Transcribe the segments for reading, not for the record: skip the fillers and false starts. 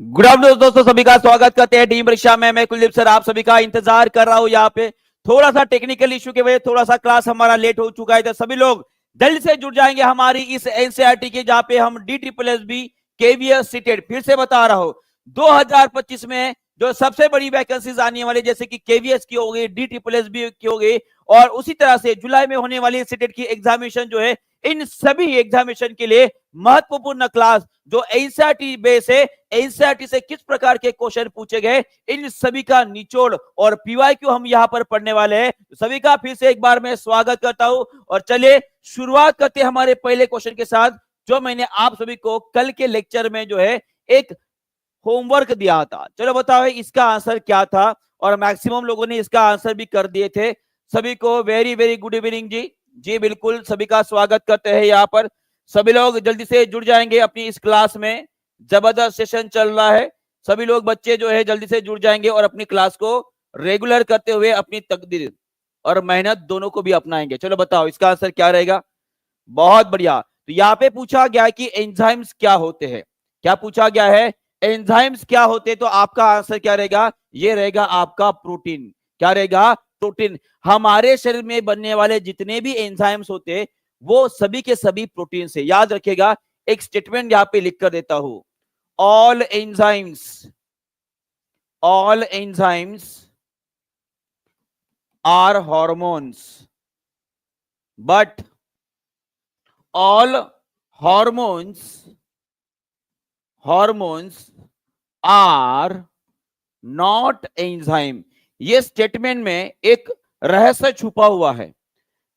Good afternoon दोस्तों, सभी का स्वागत करते हैं टीम परीक्षा में। मैं कुलदीप सर आप सभी का इंतजार कर रहा हूं। यहाँ पे थोड़ा सा टेक्निकल इश्यू की वजह थोड़ा सा क्लास हमारा लेट हो चुका है, तो सभी लोग जल्द से जुड़ जाएंगे हमारी इस एनसीईआरटी के, जहां पे हम DSSS केवीएस सीटेट फिर से बता रहा हूं 2025 में जो सबसे बड़ी वैकेंसीज आने वाली, जैसे कि केवीएस की हो गई, DSSS की हो गई, और उसी तरह से जुलाई में होने वाली सीटेट की एग्जामिनेशन जो है, इन सभी एग्जामिनेशन के लिए महत्वपूर्ण क्लास जो एनसीईआरटी बेस है, एनसीईआरटी से किस प्रकार के क्वेश्चन पूछे गए, इन सभी का निचोड़ और पीवाईक्यू हम यहां पर पढ़ने वाले हैं। सभी का फिर से एक बार मैं स्वागत करता हूं और चलिए शुरुआत करते हैं हमारे पहले क्वेश्चन के साथ, जो मैंने आप सभी को कल के लेक्चर में जो है एक होमवर्क दिया था। चलो बताओ इसका आंसर क्या था, और मैक्सिमम लोगों ने इसका आंसर भी कर दिए थे। सभी को वेरी वेरी गुड इवनिंग जी। जी बिल्कुल, सभी का स्वागत करते हैं। यहाँ पर सभी लोग जल्दी से जुड़ जाएंगे अपनी इस क्लास में, जबरदस्त सेशन चल रहा है। सभी लोग बच्चे जो है जल्दी से जुड़ जाएंगे और अपनी क्लास को रेगुलर करते हुए अपनी तकदीर और मेहनत दोनों को भी अपनाएंगे। चलो बताओ इसका आंसर क्या रहेगा। बहुत बढ़िया। तो यहाँ पे पूछा गया है कि एंजाइम्स क्या होते हैं। क्या पूछा गया है, एंजाइम्स क्या होते हैं, तो आपका आंसर क्या रहेगा, ये रहेगा आपका प्रोटीन। क्या रहेगा, प्रोटीन। हमारे शरीर में बनने वाले जितने भी एंजाइम्स होते हैं वो सभी के सभी प्रोटीन से। याद रखिएगा, एक स्टेटमेंट यहां पे लिख कर देता हूं, all enzymes are hormones, but all hormones are not enzyme। ये स्टेटमेंट में एक रहस्य छुपा हुआ है।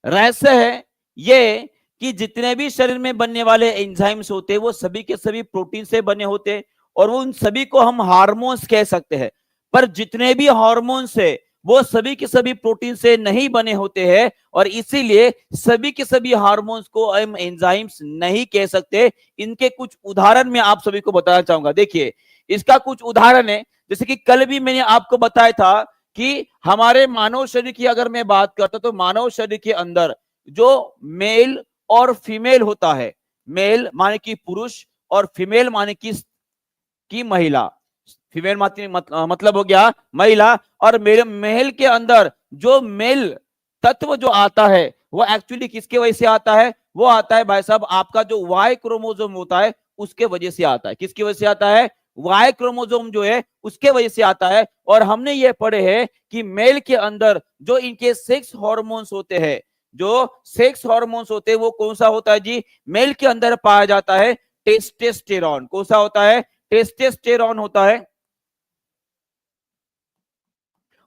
रहस्य है ये कि जितने भी शरीर में बनने वाले एंजाइम्स होते हैं वो सभी के सभी प्रोटीन से बने होते हैं, और वो उन सभी को हम हार्मोन्स कह सकते हैं। पर जितने भी हार्मोन्स है वो सभी के सभी प्रोटीन से नहीं बने होते हैं, और इसीलिए सभी के सभी हार्मोन्स को हम एंजाइम्स नहीं कह सकते। इनके कुछ उदाहरण मैं आप सभी को बताना चाहूंगा। देखिए इसका कुछ उदाहरण है, जैसे कि कल भी मैंने आपको बताया था कि हमारे मानव शरीर की अगर मैं बात करता तो मानव शरीर के अंदर जो मेल और फीमेल होता है, मेल माने कि पुरुष और फीमेल माने की महिला, फीमेल मतलब हो गया महिला, और मेल के अंदर जो मेल तत्व जो आता है वो एक्चुअली किसके वजह से आता है, वो आता है भाई साहब आपका जो वाई क्रोमोसोम होता है उसके वजह से आता है। किसकी वजह से आता है, वाई क्रोमोसोम जो है उसके वजह से आता है। और हमने ये पढ़े हैं कि मेल के अंदर जो इनके सेक्स हार्मोन्स होते हैं, जो सेक्स हार्मोन्स होते हैं वो कौन सा होता है जी, मेल के अंदर पाया जाता है टेस्टेस्टेरॉन। कौन सा होता है, टेस्टेस्टेरॉन होता है।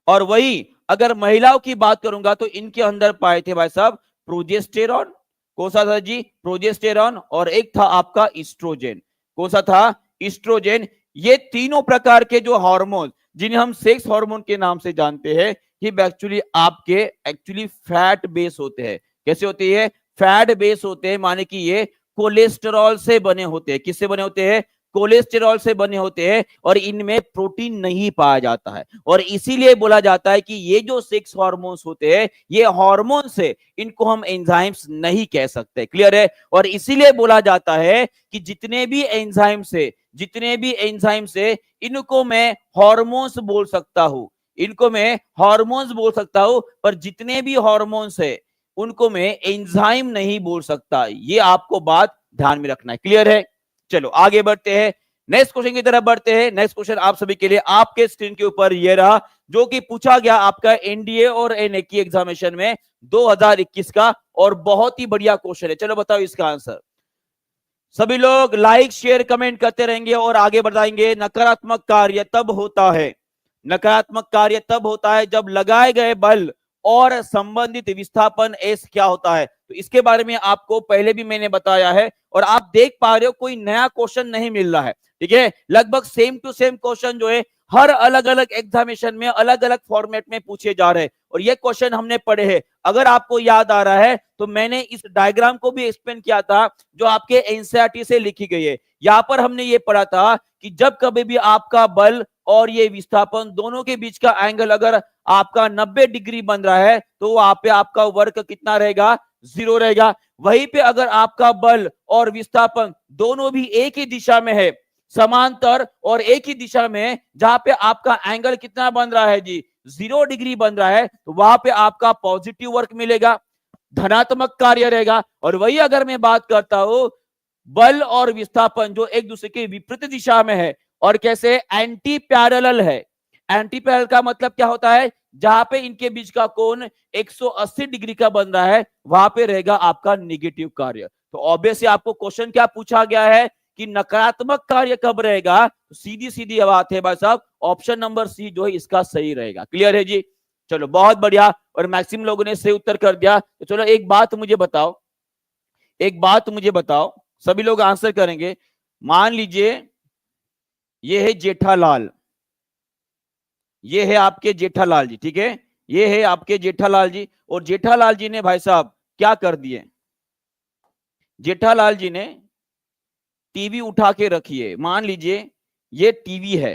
और वही अगर महिलाओं की बात करूंगा तो इनके अंदर पाए थे भाई साहब प्रोजेस्टेरॉन। कौन सा था जी, प्रोजेस्टेरॉन, और एक था आपका ईस्ट्रोजेन। कौन सा था, ईस्ट्रोजेन। ये तीनों प्रकार के जो हार्मोन जिन्हें हम सेक्स हार्मोन के नाम से जानते हैं, ये एक्चुअली आपके एक्चुअली फैट बेस होते हैं। कैसे होते हैं, फैट बेस होते हैं, माने कि ये कोलेस्टेरॉल से बने होते हैं। किससे बने होते हैं, कोलेस्टेरॉल से बने होते हैं, और इनमें प्रोटीन नहीं पाया जाता है। और इसीलिए बोला जाता है कि ये जो सेक्स हार्मोन्स होते हैं ये हार्मोन से, इनको हम एंजाइम्स नहीं कह सकते। क्लियर है। और इसीलिए बोला जाता है कि जितने भी एंजाइम्स है इनको मैं हार्मोन्स बोल सकता हूं, इनको मैं हार्मोन्स बोल सकता हूं, पर जितने भी हार्मोन्स है उनको मैं एंजाइम नहीं बोल सकता। ये आपको बात ध्यान में रखना है। क्लियर है। चलो आगे बढ़ते हैं, नेक्स्ट क्वेश्चन की तरफ बढ़ते हैं। नेक्स्ट क्वेश्चन आप सभी के लिए आपके स्क्रीन के ऊपर ये रहा, जो कि पूछा गया आपका एनडीए और एनए एग्जामिनेशन में 2021 का, और बहुत ही बढ़िया क्वेश्चन है। चलो बताओ इसका आंसर। सभी लोग लाइक शेयर कमेंट करते रहेंगे और आगे बढ़ाएंगे। नकारात्मक कार्य तब होता है, नकारात्मक कार्य तब होता है जब लगाए गए बल और संबंधित विस्थापन एस क्या होता है। तो इसके बारे में आपको पहले भी मैंने बताया है, और आप देख पा रहे हो कोई नया क्वेश्चन नहीं मिल रहा है। ठीक है, लगभग सेम टू सेम क्वेश्चन जो है हर अलग अलग एग्जामिनेशन में अलग अलग फॉर्मेट में पूछे जा रहे हैं, और ये क्वेश्चन हमने पढ़े हैं। अगर आपको याद आ रहा है तो मैंने इस डायग्राम को भी एक्सप्लेन किया था जो आपके एनसीईआरटी से लिखी गई है। यहां पर हमने ये पढ़ा था कि जब कभी भी आपका बल और ये विस्थापन दोनों के बीच का एंगल अगर आपका 90 डिग्री बन रहा है तो वहां पे आपका वर्क कितना रहेगा, 0 रहेगा। वहीं पे अगर आपका बल और विस्थापन दोनों भी एक ही दिशा में है, समांतर और एक ही दिशा में, जहां पे आपका एंगल कितना बन रहा है जी, 0 डिग्री बन रहा है, तो वहां पे आपका पॉजिटिव वर्क मिलेगा, धनात्मक कार्य रहेगा। और वही अगर मैं बात करता हूं बल और विस्थापन जो एक दूसरे के विपरीत दिशा में है और कैसे एंटी पैरेलल है, एंटी पैरेलल का मतलब क्या होता है, जहां पे इनके बीच का कोण 180 डिग्री का बन रहा है, वहां पे रहेगा आपका निगेटिव कार्य। तो ऑब्वियसली आपको क्वेश्चन क्या पूछा गया है कि नकारात्मक कार्य कब रहेगा, तो सीधी सीधी बात है भाई साहब, ऑप्शन नंबर सी जो है इसका सही रहेगा। क्लियर है जी, चलो बहुत बढ़िया, और मैक्सिमम लोगों ने सही उत्तर कर दिया। तो चलो एक बात मुझे बताओ, एक बात मुझे बताओ, सभी लोग आंसर करेंगे। मान लीजिए ये है जेठालाल, ये है आपके जेठालाल जी, ठीक है, ये है आपके जेठालाल जी, और जेठालाल जी ने भाई साहब क्या कर दिए, जेठालाल जी ने टीवी उठा के रखी है। मान लीजिए ये टीवी है,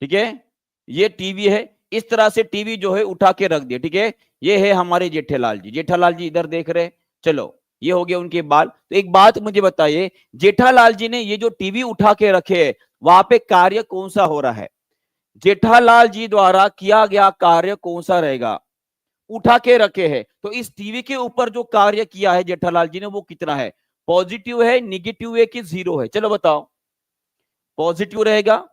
ठीक है, ये टीवी है, इस तरह से टीवी जो है उठा के रख दिया, ठीक है, ये है हमारे जेठालाल जी, जेठालाल जी इधर देख रहे हैं। चलो ये हो गया उनके बाल। तो एक बात मुझे बताइए, जेठालाल जी ने ये जो टीवी उठा के रखे है, वहां पे कार्य कौन सा हो रहा है, जेठालाल जी द्वारा किया गया कार्य कौन सा रहेगा, उठा के रखे हैं, तो इस टीवी के ऊपर जो कार्य किया है जेठालाल जी ने वो कितना है, पॉजिटिव है, निगेटिव है कि जीरो है, चलो बताओ, पॉजिटिव रहेगा,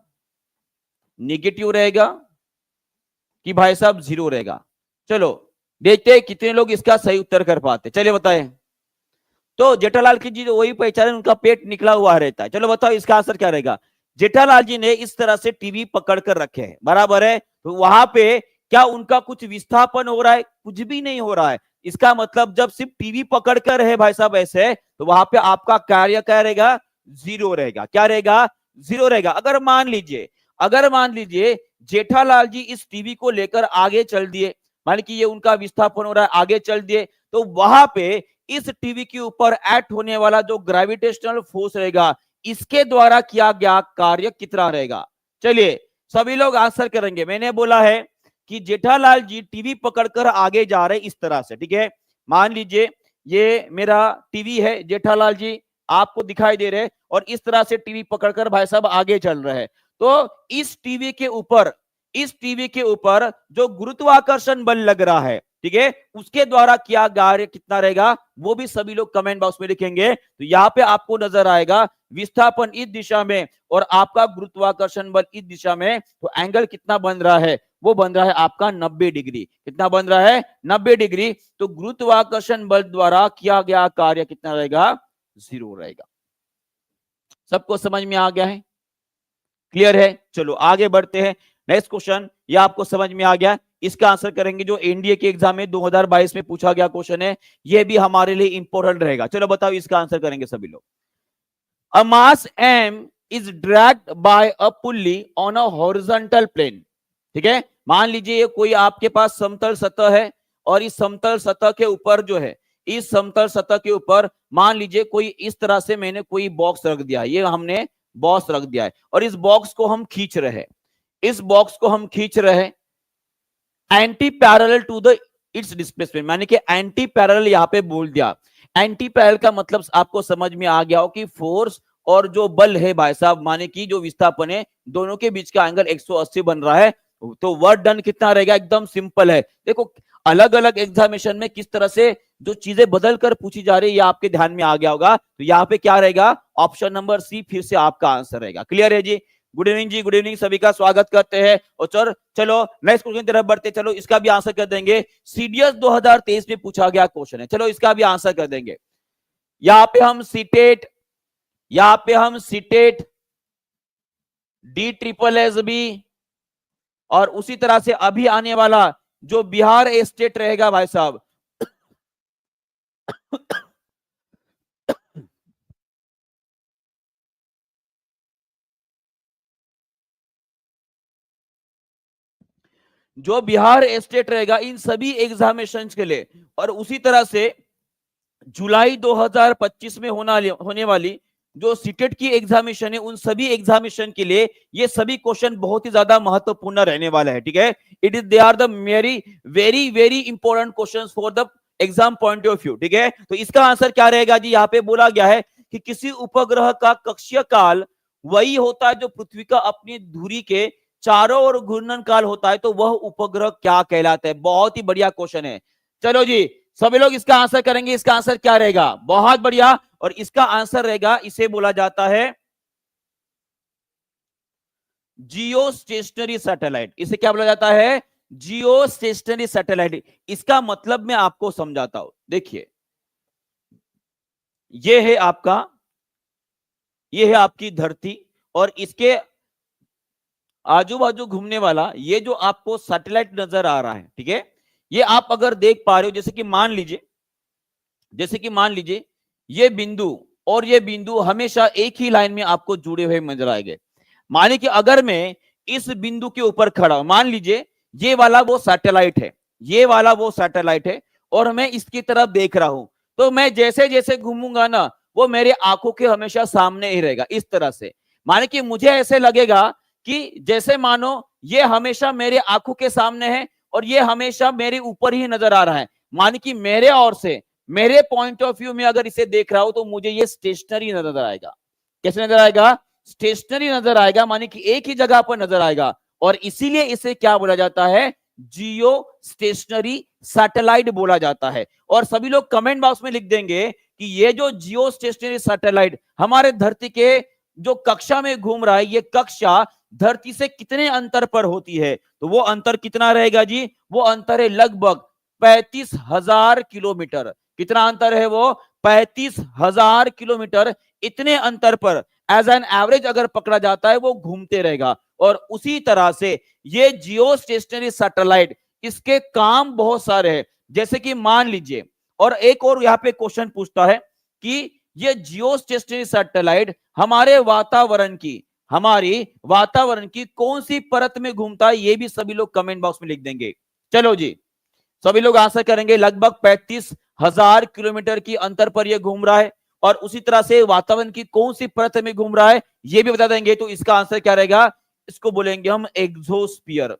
निगेटिव रहेगा कि भाई साहब जीरो रहेगा। चलो देखते हैं कितने लोग इसका सही उत्तर कर पाते, चलिए बताएं। तो जेठालाल की जी वही पहचान, उनका पेट निकला हुआ रहता है। चलो बताओ इसका आंसर क्या रहेगा। जेठालाल जी ने इस तरह से टीवी पकड़ कर रखे हैं, बराबर है, तो वहां पे क्या उनका कुछ विस्थापन हो रहा है, कुछ भी नहीं हो रहा है। इसका मतलब जब सिर्फ टीवी पकड़ कर है भाई साहब ऐसे, तो वहां पे आपका कार्य क्या रहेगा, जीरो रहेगा। क्या रहेगा, जीरो रहेगा। अगर मान लीजिए जेठालाल जी इस टीवी को लेकर आगे चल दिए, मान कि ये उनका विस्थापन हो रहा है, आगे चल दिए, तो वहां पे इस टीवी के ऊपर एक्ट होने वाला जो ग्रेविटेशनल फोर्स रहेगा, इसके द्वारा किया गया कार्य कितना रहेगा। चलिए सभी लोग आंसर करेंगे। मैंने बोला है कि जेठालाल जी टीवी पकड़कर आगे जा रहे इस तरह से, ठीक है, मान लीजिए ये मेरा टीवी है, जेठालाल जी आपको दिखाई दे रहे, और इस तरह से टीवी पकड़कर भाई साहब आगे चल रहे हैं। तो इस टीवी के ऊपर जो गुरुत्वाकर्षण बल लग रहा है, ठीक है, उसके द्वारा किया कार्य कितना रहेगा, वो भी सभी लोग कमेंट बॉक्स में लिखेंगे। तो यहां पे आपको नजर आएगा विस्थापन इस दिशा में और आपका गुरुत्वाकर्षण बल इस दिशा में, तो एंगल कितना बन रहा है, वो बन रहा है आपका 90 डिग्री। कितना बन रहा है, 90 डिग्री। तो गुरुत्वाकर्षण बल द्वारा किया गया कार्य कितना रहेगा, जीरो रहेगा। सबको समझ में आ गया है, क्लियर है। चलो आगे बढ़ते हैं, नेक्स्ट क्वेश्चन। ये आपको समझ में आ गया, इसका आंसर करेंगे जो एनडीए के एग्जाम में 2022 में पूछा गया क्वेश्चन है, ये भी हमारे लिए इंपॉर्टेंट रहेगा। चलो बताओ इसका आंसर करेंगे सभी लोग। A mass M is dragged by a pulley on a horizontal plane, ठीक है, मान लीजिए ये कोई आपके पास समतल सतह है, और इस समतल सतह के ऊपर जो है, इस समतल सतह के ऊपर मान लीजिए कोई इस तरह से मैंने कोई बॉक्स रख दिया, ये हमने बॉक्स रख दिया है, और इस बॉक्स को हम खींच रहे हैं, इस बॉक्स को हम खींच रहे हैं anti parallel to the its displacement, माने कि एंटी पैरेलल यहां पे बोल दिया। एंटी पैरेलल का मतलब आपको समझ में आ गया हो कि फोर्स और जो बल है भाई साहब, माने कि जो विस्थापन है, दोनों के बीच का एंगल 180 बन रहा है। तो वर्क डन कितना रहेगा, एकदम सिंपल है। देखो अलग अलग एग्जामिनेशन में किस तरह से जो चीजें बदल कर पूछी जा रही है, ये आपके ध्यान में आ गया होगा। तो यहाँ पे क्या रहेगा, ऑप्शन नंबर सी फिर से आपका आंसर रहेगा। क्लियर है जी, गुड इवनिंग जी, गुड इवनिंग, सभी का स्वागत करते हैं। और चलो नेक्स्ट क्वेश्चन की तरफ बढ़ते, चलो इसका भी आंसर कर देंगे। सीडीएस 2023 में पूछा गया क्वेश्चन है, चलो इसका भी आंसर कर देंगे। यहाँ पे हम सीटेट DSSB और उसी तरह से अभी आने वाला जो बिहार स्टेट रहेगा भाई साहब जो बिहार स्टेट रहेगा, इन सभी एग्जामिनेशन के लिए, और उसी तरह से जुलाई 2025 में होने वाली जो सीटेट की एग्जामिनेशन है, उन सभी एग्जामिनेशन के लिए ये सभी क्वेश्चन बहुत ही ज्यादा महत्वपूर्ण रहने वाला है, ठीक है। It is they are the very very very important questions for the exam point of view, ठीक है। तो इसका आंसर क्या रहेगा जी, यहाँ पे बोला गया है कि किसी उपग्रह का कक्षीय काल वही होता है जो पृथ्वी का अपनी धुरी के चारों ओर घूर्णन काल होता है, तो वह उपग्रह क्या कहलाता है? बहुत ही बढ़िया क्वेश्चन है। चलो जी, सभी लोग इसका आंसर करेंगे। इसका आंसर क्या रहेगा? बहुत बढ़िया। और इसका आंसर रहेगा, इसे बोला जाता है जियो स्टेशनरी सैटेलाइट। इसे क्या बोला जाता है? जियो स्टेशनरी सैटेलाइट। इसका मतलब मैं आपको समझाता हूं। देखिए, ये है आपका, ये है आपकी धरती, और इसके आजू बाजू घूमने वाला ये जो आपको सैटेलाइट नजर आ रहा है, ठीक है, ये आप अगर देख पा रहे हो, जैसे कि मान लीजिए, ये बिंदु और ये बिंदु हमेशा एक ही लाइन में आपको जुड़े हुए नजर आएंगे। मानिए कि अगर मैं इस बिंदु के ऊपर खड़ा हूं, मान लीजिए ये वाला वो सैटेलाइट है, ये वाला वो सैटेलाइट है, और मैं इसकी तरफ देख रहा हूं, तो मैं जैसे जैसे घूमूंगा ना, वो मेरे आंखों के हमेशा सामने ही रहेगा, इस तरह से। माने कि मुझे ऐसे लगेगा कि जैसे मानो ये हमेशा मेरे आंखों के सामने है और ये हमेशा मेरे ऊपर ही नजर आ रहा है। माने कि मेरे ओर से, मेरे पॉइंट ऑफ व्यू में अगर इसे देख रहा हूं, तो मुझे ये स्टेशनरी नजर आएगा। कैसे नजर आएगा? स्टेशनरी नजर आएगा, माने कि एक ही जगह पर नजर आएगा, और इसीलिए इसे क्या बोला जाता है? जियो स्टेशनरी सैटेलाइट बोला जाता है। और सभी लोग कमेंट बॉक्स में लिख देंगे कि ये जो जियो स्टेशनरी सैटेलाइट हमारे धरती के जो कक्षा में घूम रहा है, ये कक्षा धरती से कितने अंतर पर होती है? तो वो अंतर कितना रहेगा जी? वो अंतर है लगभग 35,000 किलोमीटर। कितना अंतर है वो? 35,000 किलोमीटर। इतने अंतर पर एज एन एवरेज अगर पकड़ा जाता है, वो घूमते रहेगा। और उसी तरह से ये जियो स्टेशनरी सैटेलाइट, इसके काम बहुत सारे हैं। जैसे कि मान लीजिए, और एक और यहां पे क्वेश्चन पूछता है कि ये जियो स्टेशनरी सैटेलाइट हमारे वातावरण की कौन सी परत में घूमता है? ये भी सभी लोग कमेंट बॉक्स में लिख देंगे। चलो जी, सभी लोग आंसर करेंगे। लगभग 35,000 किलोमीटर की अंतर पर यह घूम रहा है, और उसी तरह से वातावरण की कौन सी परत में घूम रहा है, यह भी बता देंगे। तो इसका आंसर क्या रहेगा? इसको बोलेंगे हम एक्सोस्फीयर।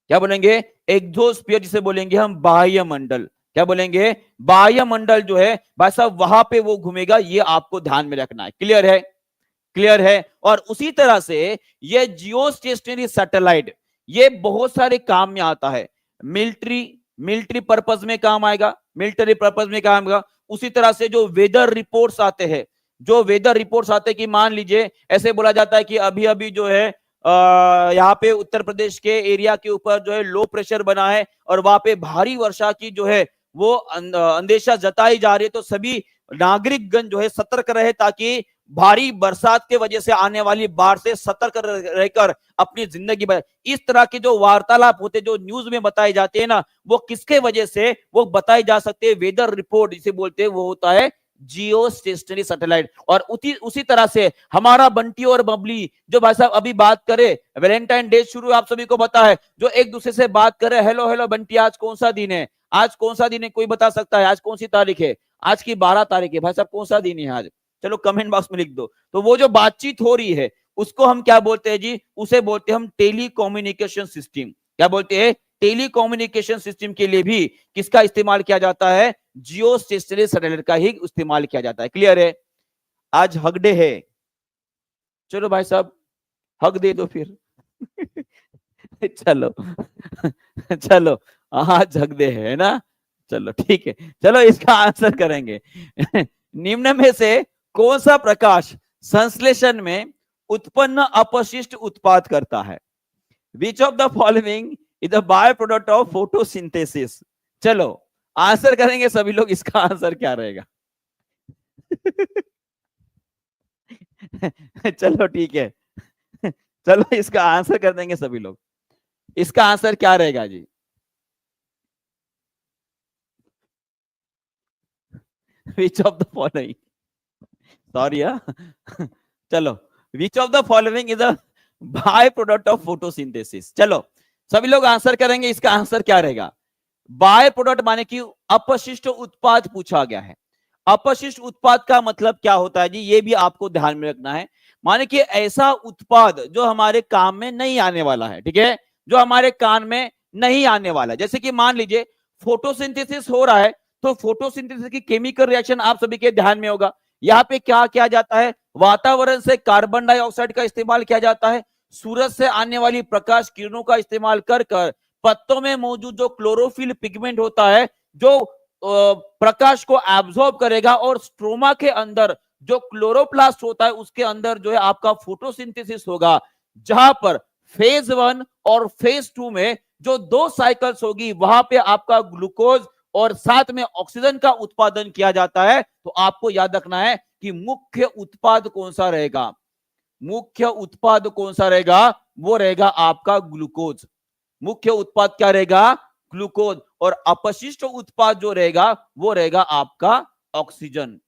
क्या बोलेंगे? एक्सोस्फीयर, जिसे बोलेंगे हम बाह्य मंडल। क्या बोलेंगे? बाह्य मंडल जो है भाई साहब, वहां पे वो घूमेगा। ये आपको ध्यान में रखना है। क्लियर है? क्लियर है? और उसी तरह से ये जियो स्टेशनरी सैटेलाइट, ये बहुत सारे काम में आता है। मिलिट्री पर्पस में काम आएगा, मिलिट्री पर्पस में काम आएगा। उसी तरह से जो वेदर रिपोर्ट्स आते हैं, कि मान लीजिए ऐसे बोला जाता है कि अभी अभी जो है यहाँ पे उत्तर प्रदेश के एरिया के ऊपर जो है लो प्रेशर बना है, और वहां पे भारी वर्षा की जो है वो अंदेशा जताई जा रही है। तो सभी नागरिकगण जो है सतर्क रहे, ताकि भारी बरसात के वजह से आने वाली बाढ़ से सतर्क रहकर अपनी जिंदगी बचाए। इस तरह के जो वार्तालाप होते, जो न्यूज में बताए जाते हैं ना, वो किसके वजह से वो बताए जा सकते हैं? वेदर रिपोर्ट जिसे बोलते हैं, वो होता है जियो स्टेशनरी सैटेलाइट। और उसी तरह से हमारा बंटी और बबली जो भाई साहब अभी बात करे, वैलेंटाइन डे शुरू आप सभी को पता है, जो एक दूसरे से बात करे, हेलो हेलो बंटी, आज कौन सा दिन है? आज कौन सा दिन है? कोई बता सकता है आज कौन सी तारीख है? आज की 12 तारीख है। भाई साहब कौन सा दिन है आज? चलो कमेंट बॉक्स में लिख दो। तो वो जो बातचीत हो रही है, उसको हम क्या बोलते हैं जी? उसे बोलते हैं हम टेली कम्युनिकेशन सिस्टम। क्या बोलते हैं? टेली कम्युनिकेशन सिस्टम के लिए भी किसका इस्तेमाल किया जाता है? जियो स्टेशनरी सैटेलाइट का ही इस्तेमाल किया जाता है। क्लियर है? आज हक डे है। चलो भाई साहब हक दे दो फिर। चलो चलो, आज हक डे है ना? चलो ठीक है। चलो इसका आंसर करेंगे। निम्न में से कौन सा प्रकाश संश्लेषण में उत्पन्न अपशिष्ट उत्पाद करता है? विच of the following is the by product of photosynthesis? चलो आंसर करेंगे सभी लोग। इसका आंसर क्या रहेगा? चलो ठीक है। चलो इसका आंसर कर देंगे सभी लोग। इसका आंसर क्या रहेगा जी? Which of the following, sorry चलो, which of the following is a byproduct of photosynthesis? चलो सभी लोग आंसर करेंगे। इसका आंसर क्या रहेगा? बाय प्रोडक्ट माने कि अपशिष्ट उत्पाद पूछा गया है। अपशिष्ट उत्पाद का मतलब क्या होता है जी? ये भी आपको ध्यान में रखना है। माने कि ऐसा उत्पाद जो हमारे काम में नहीं आने वाला है, ठीक है, जो हमारे काम में नहीं आने वाला है। जैसे कि मान लीजिए फोटोसिंथेसिस हो रहा है, तो फोटोसिंथेसिस की केमिकल रिएक्शन आप सभी के ध्यान में होगा। यहाँ पे क्या किया जाता है, वातावरण से कार्बन डाइऑक्साइड का इस्तेमाल किया जाता है, सूरज से आने वाली प्रकाश किरणों का इस्तेमाल कर कर पत्तों में मौजूद जो क्लोरोफिल पिगमेंट होता है, जो प्रकाश को एब्जॉर्ब करेगा, और स्ट्रोमा के अंदर जो क्लोरोप्लास्ट होता है उसके अंदर जो है आपका फोटोसिंथेसिस होगा, जहां पर फेज 1 और फेज 2 में जो 2 साइकिल्स होगी वहां पे आपका ग्लूकोज और साथ में ऑक्सीजन का उत्पादन किया जाता है। तो आपको याद रखना है कि मुख्य उत्पाद कौन सा रहेगा, मुख्य उत्पाद कौन सा रहेगा, वो रहेगा आपका ग्लूकोज। मुख्य उत्पाद क्या रहेगा, ग्लूकोज, और अपशिष्ट उत्पाद जो रहेगा वो रहेगा आपका ऑक्सीजन।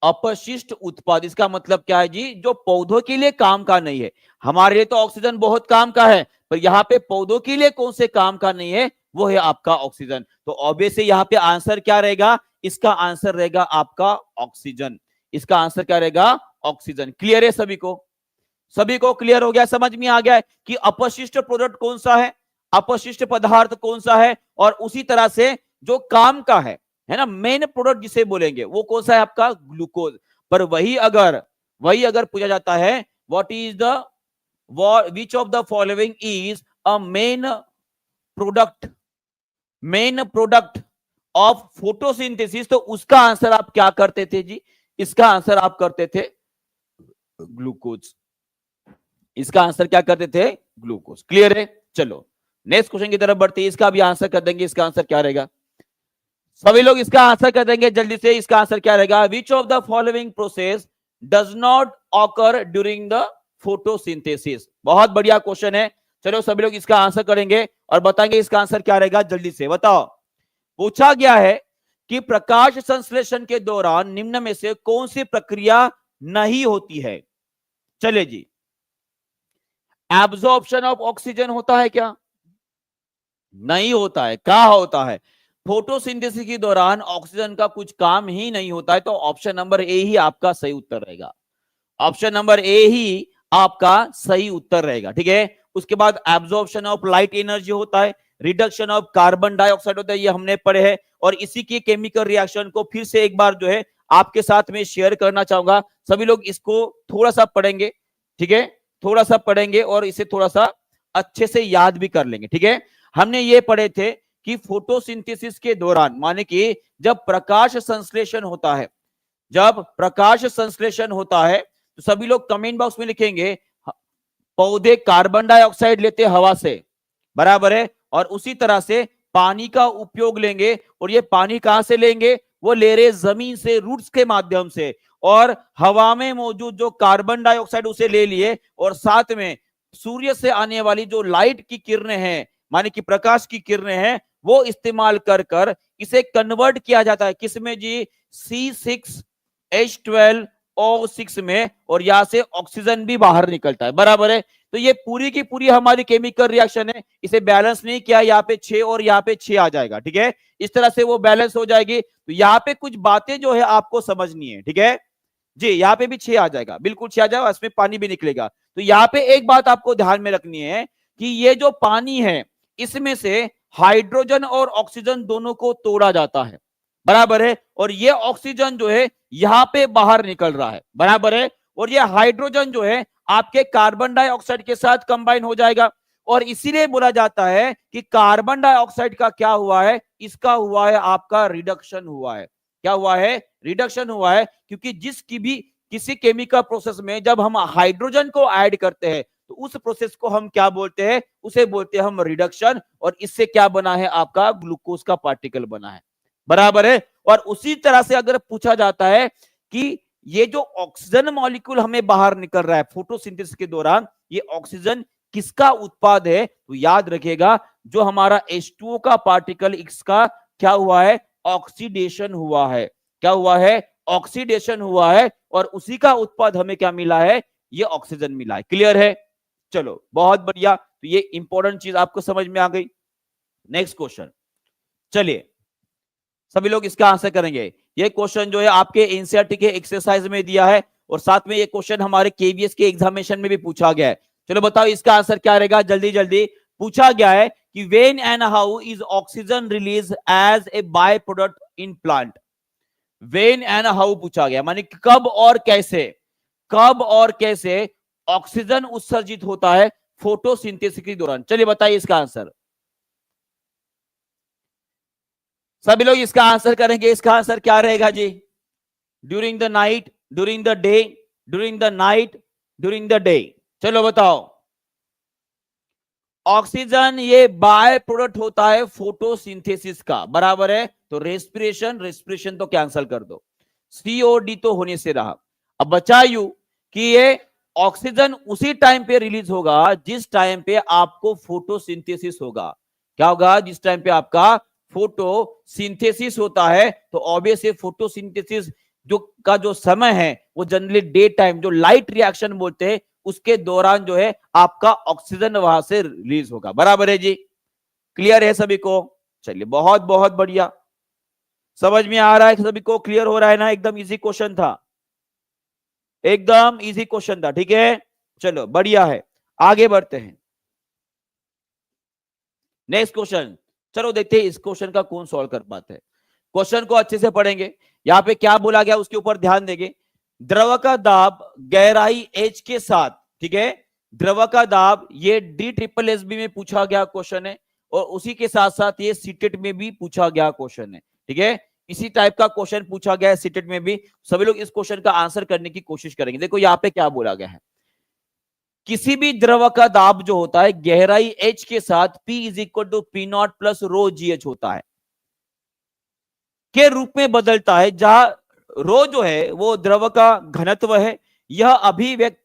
अपशिष्ट उत्पाद, इसका मतलब क्या है जी, जो पौधों के लिए काम का नहीं है। हमारे लिए तो ऑक्सीजन बहुत काम का है, पर यहाँ पे पौधों के लिए कौन से काम का नहीं है, वो है आपका ऑक्सीजन। तो ऑब्वियसली यहाँ पे आंसर क्या रहेगा, इसका आंसर रहेगा आपका ऑक्सीजन। इसका आंसर क्या रहेगा, ऑक्सीजन। क्लियर है सभी को, सभी को क्लियर हो गया, समझ में आ गया है कि अपशिष्ट प्रोडक्ट कौन सा है, अपशिष्ट पदार्थ कौन सा है, और उसी तरह से जो काम का है ना, मेन प्रोडक्ट जिसे बोलेंगे वो कौन सा है, आपका ग्लूकोज। पर वही अगर पूछा जाता है what is the which of the following is a main product of photosynthesis, तो उसका आंसर आप क्या करते थे जी, इसका आंसर आप करते थे ग्लूकोज। इसका आंसर क्या करते थे, ग्लूकोज। क्लियर है, चलो नेक्स्ट क्वेश्चन की तरफ बढ़ते हैं। इसका भी आंसर कर देंगे, इसका आंसर क्या रहेगा, सभी लोग इसका आंसर कर देंगे जल्दी से। इसका आंसर क्या रहेगा, विच of the following process does not occur during the photosynthesis. बहुत बढ़िया क्वेश्चन है, चलो सभी लोग इसका आंसर करेंगे और बताएंगे इसका आंसर क्या रहेगा, जल्दी से बताओ। पूछा गया है कि प्रकाश संश्लेषण के दौरान निम्न में से कौन सी प्रक्रिया नहीं होती है। चले जी, एब्जॉर्प्शन ऑफ ऑक्सीजन होता है क्या, नहीं होता है। क्या होता है, फोटोसिंथेसिस के दौरान ऑक्सीजन का कुछ काम ही नहीं होता है। तो ऑप्शन नंबर ए ही आपका सही उत्तर रहेगा, ऑप्शन नंबर ए ही आपका सही उत्तर रहेगा, ठीक है। उसके बाद एब्जॉर्प्शन ऑफ लाइट एनर्जी होता है, रिडक्शन ऑफ कार्बन डाइऑक्साइड होता है, ये हमने पढ़े हैं। और इसी के केमिकल रिएक्शन को फिर से एक बार जो है आपके साथ में शेयर करना चाहूंगा। सभी लोग इसको थोड़ा सा पढ़ेंगे, ठीक है, थोड़ा सा पढ़ेंगे और इसे थोड़ा सा अच्छे से याद भी कर लेंगे, ठीक है। हमने ये पढ़े थे कि फोटोसिंथेसिस के दौरान, माने कि जब प्रकाश संश्लेषण होता है, जब प्रकाश संश्लेषण होता है, तो सभी लोग कमेंट बॉक्स में लिखेंगे पौधे कार्बन डाइऑक्साइड लेते हवा से, बराबर है, और उसी तरह से पानी का उपयोग लेंगे। और ये पानी कहां से लेंगे, वो ले रहे जमीन से, रूट्स के माध्यम से। और हवा में मौजूद जो कार्बन डाइऑक्साइड उसे ले लिए, और साथ में सूर्य से आने वाली जो लाइट की किरणें हैं, माने कि प्रकाश की किरणें हैं, वो इस्तेमाल कर कर इसे कन्वर्ट किया जाता है किसमें जी, C6H12O6 में, और यहां से ऑक्सीजन भी बाहर निकलता है, बराबर है। तो ये पूरी की पूरी हमारी केमिकल रिएक्शन है, इसे बैलेंस नहीं किया, यहाँ पे 6 और यहाँ पे 6 आ जाएगा, ठीक है। इस तरह से वो बैलेंस हो जाएगी। तो यहाँ पे कुछ बातें जो है आपको समझनी है, ठीक है जी। यहाँ पे भी 6 आ जाएगा, बिल्कुल 6 आ जाएगा, इसमें पानी भी निकलेगा। तो यहाँ पे एक बात आपको ध्यान में रखनी है कि ये जो पानी है, इसमें से हाइड्रोजन और ऑक्सीजन दोनों को तोड़ा जाता है, बराबर है। और ये ऑक्सीजन जो है यहां पे बाहर निकल रहा है, बराबर है। और ये हाइड्रोजन जो है आपके कार्बन डाइऑक्साइड के साथ कंबाइन हो जाएगा। और इसीलिए बोला जाता है कि कार्बन डाइऑक्साइड का क्या हुआ है, इसका हुआ है आपका रिडक्शन हुआ है। क्या हुआ है, रिडक्शन हुआ है। क्योंकि किसी केमिकल प्रोसेस में जब हम हाइड्रोजन को ऐड करते हैं, तो उस प्रोसेस को हम क्या बोलते हैं, उसे बोलते हैं हम रिडक्शन। और इससे क्या बना है, आपका ग्लूकोज का पार्टिकल बना है, बराबर है। और उसी तरह से अगर पूछा जाता है कि ये जो ऑक्सीजन मॉलिक्यूल हमें बाहर निकल रहा है फोटोसिंथेसिस के दौरान, ये ऑक्सीजन किसका उत्पाद है, तो याद रखिएगा जो हमारा H2O का पार्टिकल, इसका क्या हुआ है, ऑक्सीडेशन हुआ है। क्या हुआ है, ऑक्सीडेशन हुआ है। और उसी का उत्पाद हमें क्या मिला है, ये ऑक्सीजन मिला है। क्लियर है, चलो बहुत बढ़िया। तो ये इंपॉर्टेंट चीज आपको समझ में आ गई। नेक्स्ट क्वेश्चन, चलिए सभी लोग इसका आंसर करेंगे। ये क्वेश्चन जो है आपके एनसीईआरटी के एक्सरसाइज में दिया है, और साथ में ये क्वेश्चन हमारे केवीएस के एग्जामिनेशन में भी पूछा गया है। चलो बताओ इसका आंसर क्या रहेगा, जल्दी जल्दी। पूछा गया है कि when and how is oxygen release as a by product in plant. When and how पूछा गया, माने कब और कैसे, कब और कैसे ऑक्सीजन उत्सर्जित होता है फोटोसिंथेसिस के दौरान। चलिए बताइए इसका आंसर, सभी लोग इसका आंसर करेंगे। इसका आंसर क्या रहेगा जी? During the night, during the day, during the night, during the day. चलो बताओ। ऑक्सीजन ये बाय प्रोडक्ट होता है फोटोसिंथेसिस का, बराबर है। तो रेस्पिरेशन, रेस्पिरेशन तो कैंसिल कर दो, सीओडी तो होने से रहा। अब बचा यू कि ये ऑक्सीजन उसी टाइम पे रिलीज होगा जिस टाइम पे आपको फोटोसिंथेसिस होगा। क्या होगा? जिस टाइम पे आपका फोटोसिंथेसिस होता है। तो ऑब्वियसली फोटोसिंथेसिस जो समय है वो जनरली डे टाइम, जो लाइट रिएक्शन बोलते हैं, उसके दौरान जो है आपका ऑक्सीजन वहां से रिलीज होगा। बराबर है जी? क्लियर है सभी को? चलिए बहुत बहुत बढ़िया, समझ में आ रहा है सभी को? क्लियर हो रहा है ना? एकदम इजी क्वेश्चन था, एकदम इजी क्वेश्चन था। ठीक है, चलो बढ़िया है, आगे बढ़ते हैं। नेक्स्ट क्वेश्चन, चलो देखते हैं इस क्वेश्चन का कौन सॉल्व कर पाते हैं। क्वेश्चन को अच्छे से पढ़ेंगे, यहां पे क्या बोला गया उसके ऊपर ध्यान देंगे। द्रव का दाब गहराई h के साथ, ठीक है, द्रव का दाब, ये DSSB में पूछा गया क्वेश्चन है, और उसी के साथ साथ ये सीटेट में भी पूछा गया क्वेश्चन है। ठीक है, इसी टाइप का क्वेश्चन पूछा गया है सीटेट में भी। सभी लोग इस क्वेश्चन का आंसर करने की कोशिश करेंगे। देखो यहाँ पे क्या बोला गया है, किसी भी द्रव का दाब जो होता है गहराई h के साथ P = P0 प्लस रो GH होता है के रूप में बदलता है, जहां रो जो है वो द्रव का घनत्व है। यह अभिव्यक्ति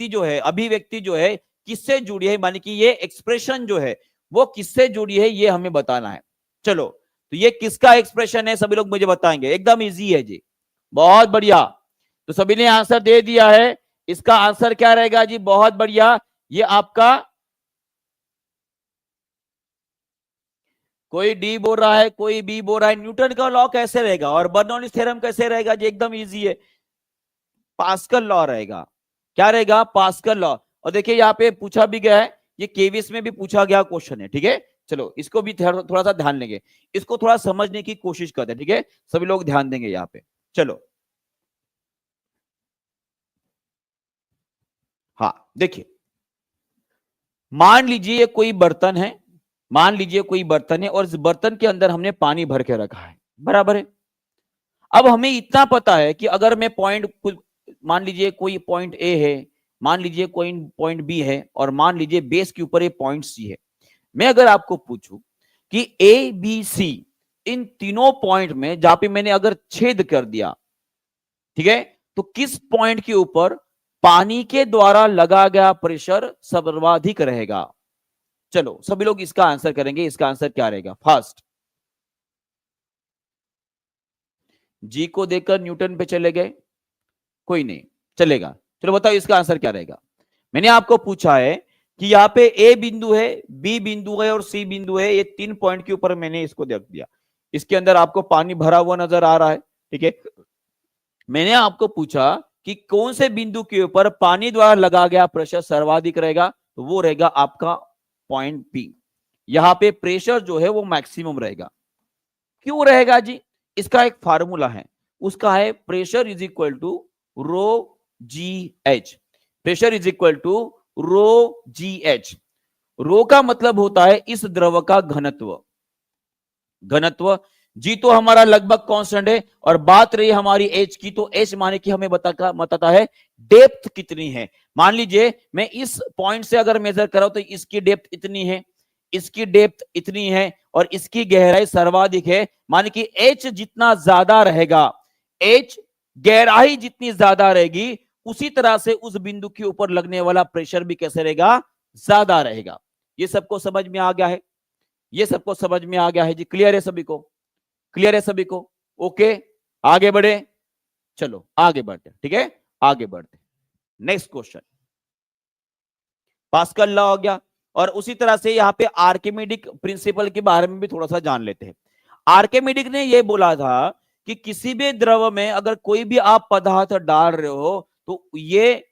जो है किससे जुड़ी है, माने कि ये एक्सप्रेशन जो है वो किससे जुड़ी है, ये हमें बताना है। चलो, तो ये किसका एक्सप्रेशन है सभी लोग मुझे बताएंगे। एकदम इजी है जी, बहुत बढ़िया। तो सभी ने आंसर दे दिया है। इसका आंसर क्या रहेगा जी? बहुत बढ़िया, ये आपका, कोई डी बोल रहा है, कोई बी बोल रहा है। न्यूटन का लॉ कैसे रहेगा और बर्नौलीज थ्योरम कैसे रहेगा जी? एकदम इजी है, पास्कल लॉ रहेगा। क्या रहेगा? Pascal law. और देखिए यहाँ पे पूछा भी गया है, ये केवीएस में भी पूछा गया क्वेश्चन है। ठीक है, चलो इसको भी थोड़ा सा ध्यान लेंगे, इसको थोड़ा समझने की कोशिश करते हैं। ठीक है, सभी लोग ध्यान देंगे यहाँ पे। चलो हाँ, देखिए, मान लीजिए ये कोई बर्तन है, मान लीजिए कोई बर्तन है और इस बर्तन के अंदर हमने पानी भर के रखा है, बराबर है। अब हमें इतना पता है कि अगर मैं मान लीजिए कोई पॉइंट ए है, मान लीजिए कोई पॉइंट बी है, और मान लीजिए बेस के ऊपर ये पॉइंट सी है। मैं अगर आपको पूछूं कि ए बी सी इन तीनों पॉइंट में जहां पे मैंने अगर छेद कर दिया, ठीक है, तो किस पॉइंट के ऊपर पानी के द्वारा लगा गया प्रेशर सर्वाधिक रहेगा? चलो सभी लोग इसका आंसर करेंगे। इसका आंसर क्या रहेगा? फर्स्ट, जी को देखकर न्यूटन पे चले गए, कोई नहीं चलेगा। चलो बताओ इसका आंसर क्या रहेगा। मैंने आपको पूछा है कि यहाँ पे ए बिंदु है, बी बिंदु है और सी बिंदु है, ये 3 पॉइंट के ऊपर मैंने इसको देख दिया। इसके अंदर आपको पानी भरा हुआ नजर आ रहा है। ठीक है, मैंने आपको पूछा कि कौन से बिंदु के ऊपर पानी द्वारा लगा गया प्रेशर सर्वाधिक रहेगा, तो वो रहेगा आपका पॉइंट पी। यहां पे प्रेशर जो है वो मैक्सिमम रहेगा। क्यों रहेगा जी? इसका एक फार्मूला है, उसका है pressure is equal to rho G H. Pressure is equal to rho G H. Rho का मतलब होता है इस द्रव का घनत्व, घनत्व जी तो हमारा लगभग कांस्टेंट है, और बात रही हमारी एच की, तो एच माने कि हमें बताता है डेप्थ कितनी है। मान लीजिए मैं इस पॉइंट से अगर मेजर कर रहा हूं तो इसकी डेप्थ इतनी है, इसकी डेप्थ इतनी है, और इसकी गहराई सर्वाधिक है। माने कि एच जितना ज्यादा रहेगा, एच गहराई जितनी ज्यादा रहेगी, उसी तरह से उस बिंदु के ऊपर लगने वाला प्रेशर भी कैसे रहेगा? ज्यादा रहेगा। ये सबको समझ में आ गया है? ये सबको समझ में आ गया है जी? क्लियर है सभी को? क्लियर है सभी को? ओके, आगे बढ़े। चलो आगे बढ़ते, ठीक है, आगे बढ़ते। नेक्स्ट क्वेश्चन, पास्कल लॉ हो गया, और उसी तरह से यहां पे आर्किमिडिक प्रिंसिपल के बारे में भी थोड़ा सा जान लेते हैं। आर्किमिडिक ने यह बोला था कि किसी भी द्रव में अगर कोई भी आप पदार्थ डाल रहे हो तो ये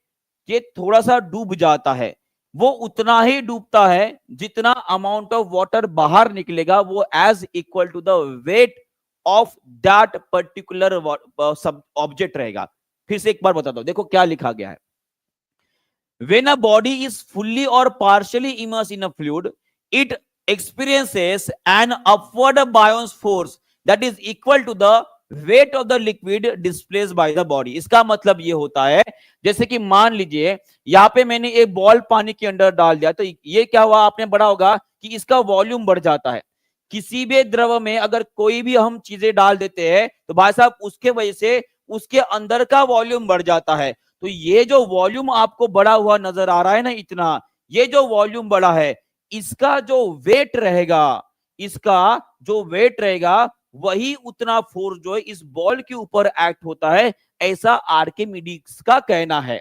थोड़ा सा डूब जाता है। वो उतना ही डूबता है जितना अमाउंट ऑफ वाटर बाहर निकलेगा, वो as equal to the weight of that particular object रहेगा। फिर से एक बार बताता हूं, देखो क्या लिखा गया है। When a body is fully or partially immersed in a fluid, it experiences an upward buoyant force that is equal to the weight of the liquid displaced by the body। इसका मतलब ये होता है, जैसे कि मान लीजिए यहां पे मैंने एक बॉल पानी के अंदर डाल दिया, तो ये क्या हुआ, आपने पढ़ा होगा कि इसका वॉल्यूम बढ़ जाता है। किसी भी द्रव में अगर कोई भी हम चीजें डाल देते हैं तो भाई साहब उसके वजह से उसके अंदर का वॉल्यूम बढ़ जाता है। तो ये जो वॉल्यूम आपको बड़ा हुआ नजर आ रहा है ना, इतना, ये जो वॉल्यूम बड़ा है, इसका जो वेट रहेगा, इसका जो वेट रहेगा वही उतना फोर्स जो है इस बॉल के ऊपर एक्ट होता है, ऐसा आर्किमिडीज का कहना है।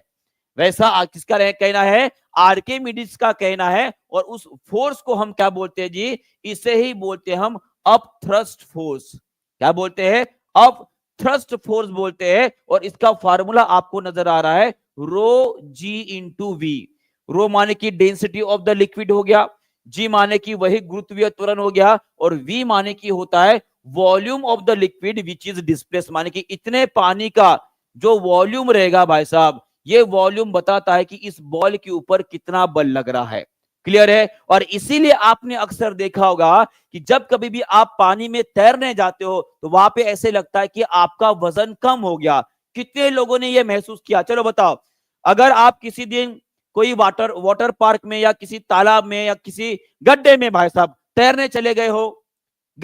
वैसा किसका कहना है, आर्किमिडीज का कहना है। और उस फोर्स को हम क्या बोलते हैं जी, इसे ही बोलते हैं हम अप थ्रस्ट फोर्स। क्या बोलते हैं, अप थ्रस्ट फोर्स बोलते हैं। और इसका फार्मूला आपको नजर आ रहा है, रो जी इंटू वी। रो माने की डेंसिटी ऑफ द लिक्विड हो गया, जी माने की वही गुरुत्वीय त्वरण हो गया, और वी माने की होता है volume of the liquid which is displace, माने कि इतने पानी का जो वॉल्यूम रहेगा भाई साहब, ये वॉल्यूम बताता है कि इस बॉल के ऊपर कितना बल लग रहा है। क्लियर है। और इसीलिए आपने अक्सर देखा होगा कि जब कभी भी आप पानी में तैरने जाते हो तो वहां पे ऐसे लगता है कि आपका वजन कम हो गया। कितने लोगों ने यह महसूस किया, चलो बताओ। अगर आप किसी दिन कोई वाटर पार्क में या किसी तालाब में या किसी गड्ढे में भाई साहब तैरने चले गए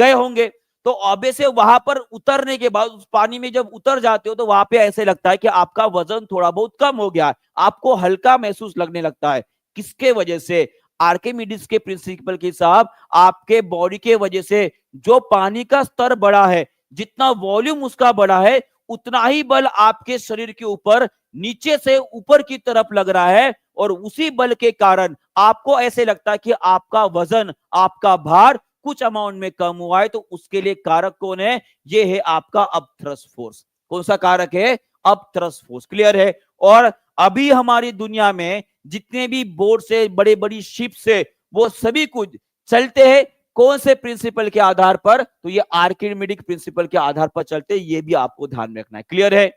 होंगे, तो ऑब्वियस है वहां पर उतरने के बाद उस पानी में जब उतर जाते हो तो वहां पे ऐसे लगता है कि आपका वजन थोड़ा बहुत कम हो गया, आपको हल्का महसूस लगने लगता है। किसके वजह से, आर्किमिडीज के प्रिंसिपल के हिसाब, आपके बॉडी के वजह से जो पानी का स्तर बड़ा है, जितना वॉल्यूम उसका बड़ा है, उतना ही बल आपके शरीर के ऊपर नीचे से ऊपर की तरफ लग रहा है। और उसी बल के कारण आपको ऐसे लगता है कि आपका वजन, आपका भार कुछ अमाउंट में कम हुआ है। तो उसके लिए कारक कौन है, ये है आपका अप थ्रस्ट फोर्स। कौन सा कारक है, अप थ्रस्ट फोर्स। क्लियर है। और अभी हमारी दुनिया में जितने भी बोट से, बड़े बड़ी शिप से, वो सभी कुछ चलते हैं कौन से प्रिंसिपल के आधार पर, तो ये आर्किमिडीज प्रिंसिपल के आधार पर चलते हैं। ये भी आपको ध्यान में रखना है। क्लियर है,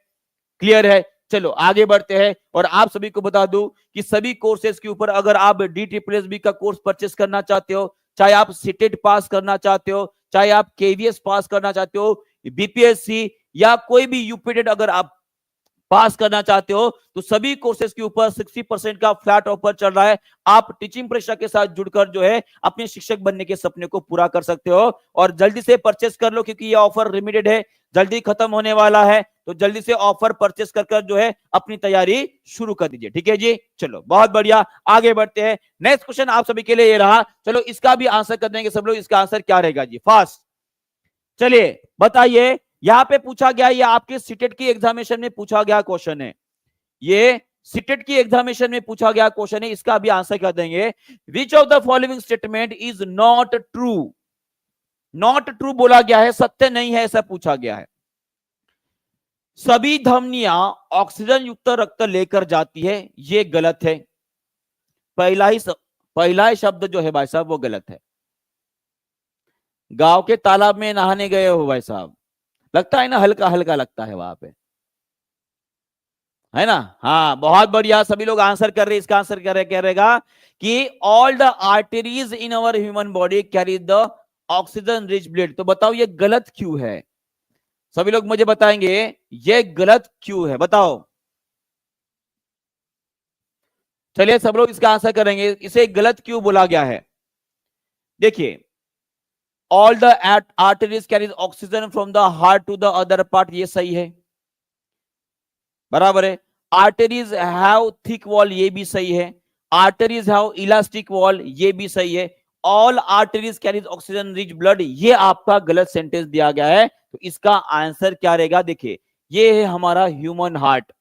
क्लियर है। चलो आगे बढ़ते हैं। और आप सभी को बता दूं कि सभी कोर्सेज के ऊपर अगर आप DSSB का कोर्स परचेस करना चाहते हो, चाहे आप सीटेट पास करना चाहते हो, चाहे आप KVS पास करना चाहते हो, BPSC या कोई भी यूपीटेट अगर आप पास करना चाहते हो, तो सभी कोर्सेज के ऊपर 60% का फ्लैट ऑफर चल रहा है। आप टीचिंग परीक्षा के साथ जुड़कर जो है अपने शिक्षक बनने के सपने को पूरा कर सकते हो। और जल्दी से परचेस कर लो क्योंकि ये ऑफर लिमिटेड है, जल्दी खत्म होने वाला है। तो जल्दी से ऑफर परचेस कर जो है अपनी तैयारी शुरू कर दीजिए। ठीक है जी, चलो बहुत बढ़िया, आगे बढ़ते हैं। नेक्स्ट क्वेश्चन आप सभी के लिए ये रहा, चलो इसका भी आंसर कर देंगे सब लोग। इसका आंसर क्या रहेगा जी, फास्ट चलिए बताइए। यहां पे पूछा गया, ये आपके सीटेट की एग्जामिनेशन में पूछा गया क्वेश्चन है, ये सीटेट की एग्जामिनेशन में पूछा गया क्वेश्चन है। इसका भी आंसर कर देंगे। विच of the following statement is not true. Not true बोला गया है, सत्य नहीं है ऐसा पूछा गया है। सभी धमनियां ऑक्सीजन युक्त रक्त लेकर जाती है, ये गलत है। पहला ही शब्द जो है भाई साहब वो गलत है। गांव के तालाब में नहाने गए हो भाई साहब, लगता है ना हल्का हल्का लगता है वहां पे, है ना। हाँ बहुत बढ़िया, सभी लोग आंसर कर रहे। इसका आंसर क्या रहेगा कि all the arteries in our human body carry the oxygen rich blood. तो बताओ ये गलत क्यों है, सभी लोग मुझे बताएंगे ये गलत क्यों है, बताओ। चलिए सब लोग इसका आंसर करेंगे, इसे गलत क्यों बोला गया है। देखिए, all the arteries carries oxygen from the heart to the other part, ये सही है, बराबर है। आर्टरीज हैव थिक वॉल, ये भी सही है। आर्टरीज हैव इलास्टिक वॉल, ये भी सही है। All arteries carries oxygen rich blood, ये आपका गलत सेंटेंस दिया गया है। तो इसका आंसर क्या रहेगा, देखिए ये है हमारा ह्यूमन हार्ट,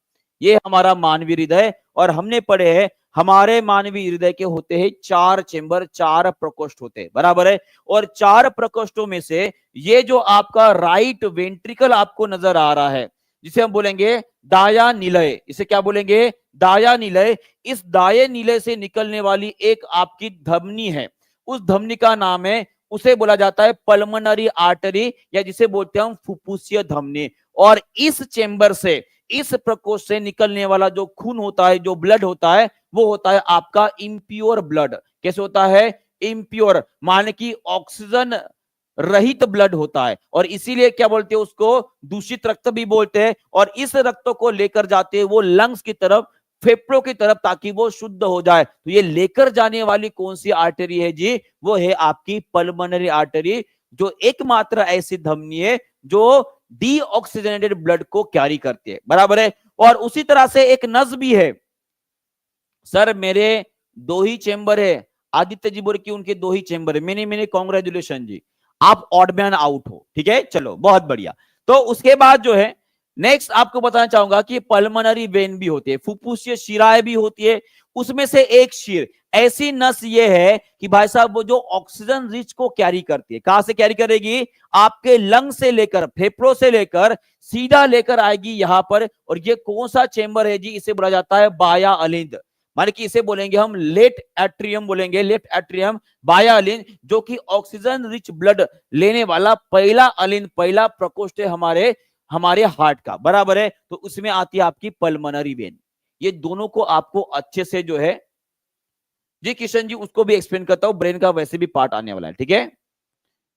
ये हमारा मानवीय हृदय। और हमने पढ़े हैं हमारे मानवीय हृदय के होते हैं 4 चेंबर, 4 प्रकोष्ठ होते हैं, बराबर है। और 4 प्रकोष्ठों में से ये जो आपका राइट वेंट्रिकल आपको नजर आ रहा है, जिसे हम बोलेंगे दाया निलय, इसे क्या बोलेंगे, दाया निलय। इस दाया निलय से निकलने वाली एक आपकी धमनी है, उस धमनी का नाम है उसे बोला जाता है पल्मोनरी आर्टरी, या जिसे बोलते हैं हम फुफ्फुसीय धमनी। और इस चेंबर से, इस प्रकोष्ठ से निकलने वाला जो खून होता है, जो ब्लड होता है, वो होता है आपका इम्प्योर ब्लड। कैसे होता है? इम्प्योर, माने कि ऑक्सीजन रहित ब्लड होता है, और इसीलिए क्या बोलते हैं उसको? दूषित रक्त भी बोलते हैं। और इस रक्त को लेकर जाते हैं वो लंग्स की तरफ, फेफड़ों की तरफ, ताकि वो शुद्ध हो जाए। तो ये लेकर जाने वाली कौन सी आर्टरी है जी? वो है आपकी पल्मोनरी आर्टरी, जो एकमात्र ऐसी धमनी है जो डीऑक्सीजनेटेड ब्लड को कैरी करती है। बराबर है। और उसी तरह से एक नस भी है। सर मेरे 2 ही चेंबर है। आदित्य जी बोले कि उनके 2 ही चेंबर है। मैंने मैंने कांग्रेचुलेशन जी, आप ऑड मैन आउट हो। ठीक है, चलो बहुत बढ़िया। तो उसके बाद जो है नेक्स्ट आपको बताना चाहूंगा कि पल्मोनरी वेन भी होती है, फुफ्फुसीय शिराएं भी होती है। उसमें से एक शिर, ऐसी नस ये है कि भाई साहब वो जो ऑक्सीजन रिच को कैरी करती है। कहां से कैरी करेगी? आपके लंग से लेकर, फेफड़ों से लेकर सीधा लेकर आएगी यहां पर। और ये कौन सा चेंबर है जी? इसे बोला जाता है बाया अलिंद, माने कि इसे बोलेंगे हम लेफ्ट एट्रियम, बोलेंगे लेफ्ट एट्रियम बाया अलिंद, जो कि ऑक्सीजन रिच ब्लड लेने वाला पहला अलिंद, पहला प्रकोष्ठ है हमारे हमारे हार्ट का। बराबर है। तो उसमें आती है आपकी पल्मोनरी वेन। ये दोनों को आपको अच्छे से जो है जी, किशन जी उसको भी एक्सप्लेन करता हूं, ब्रेन का वैसे भी पार्ट आने वाला है। ठीक है।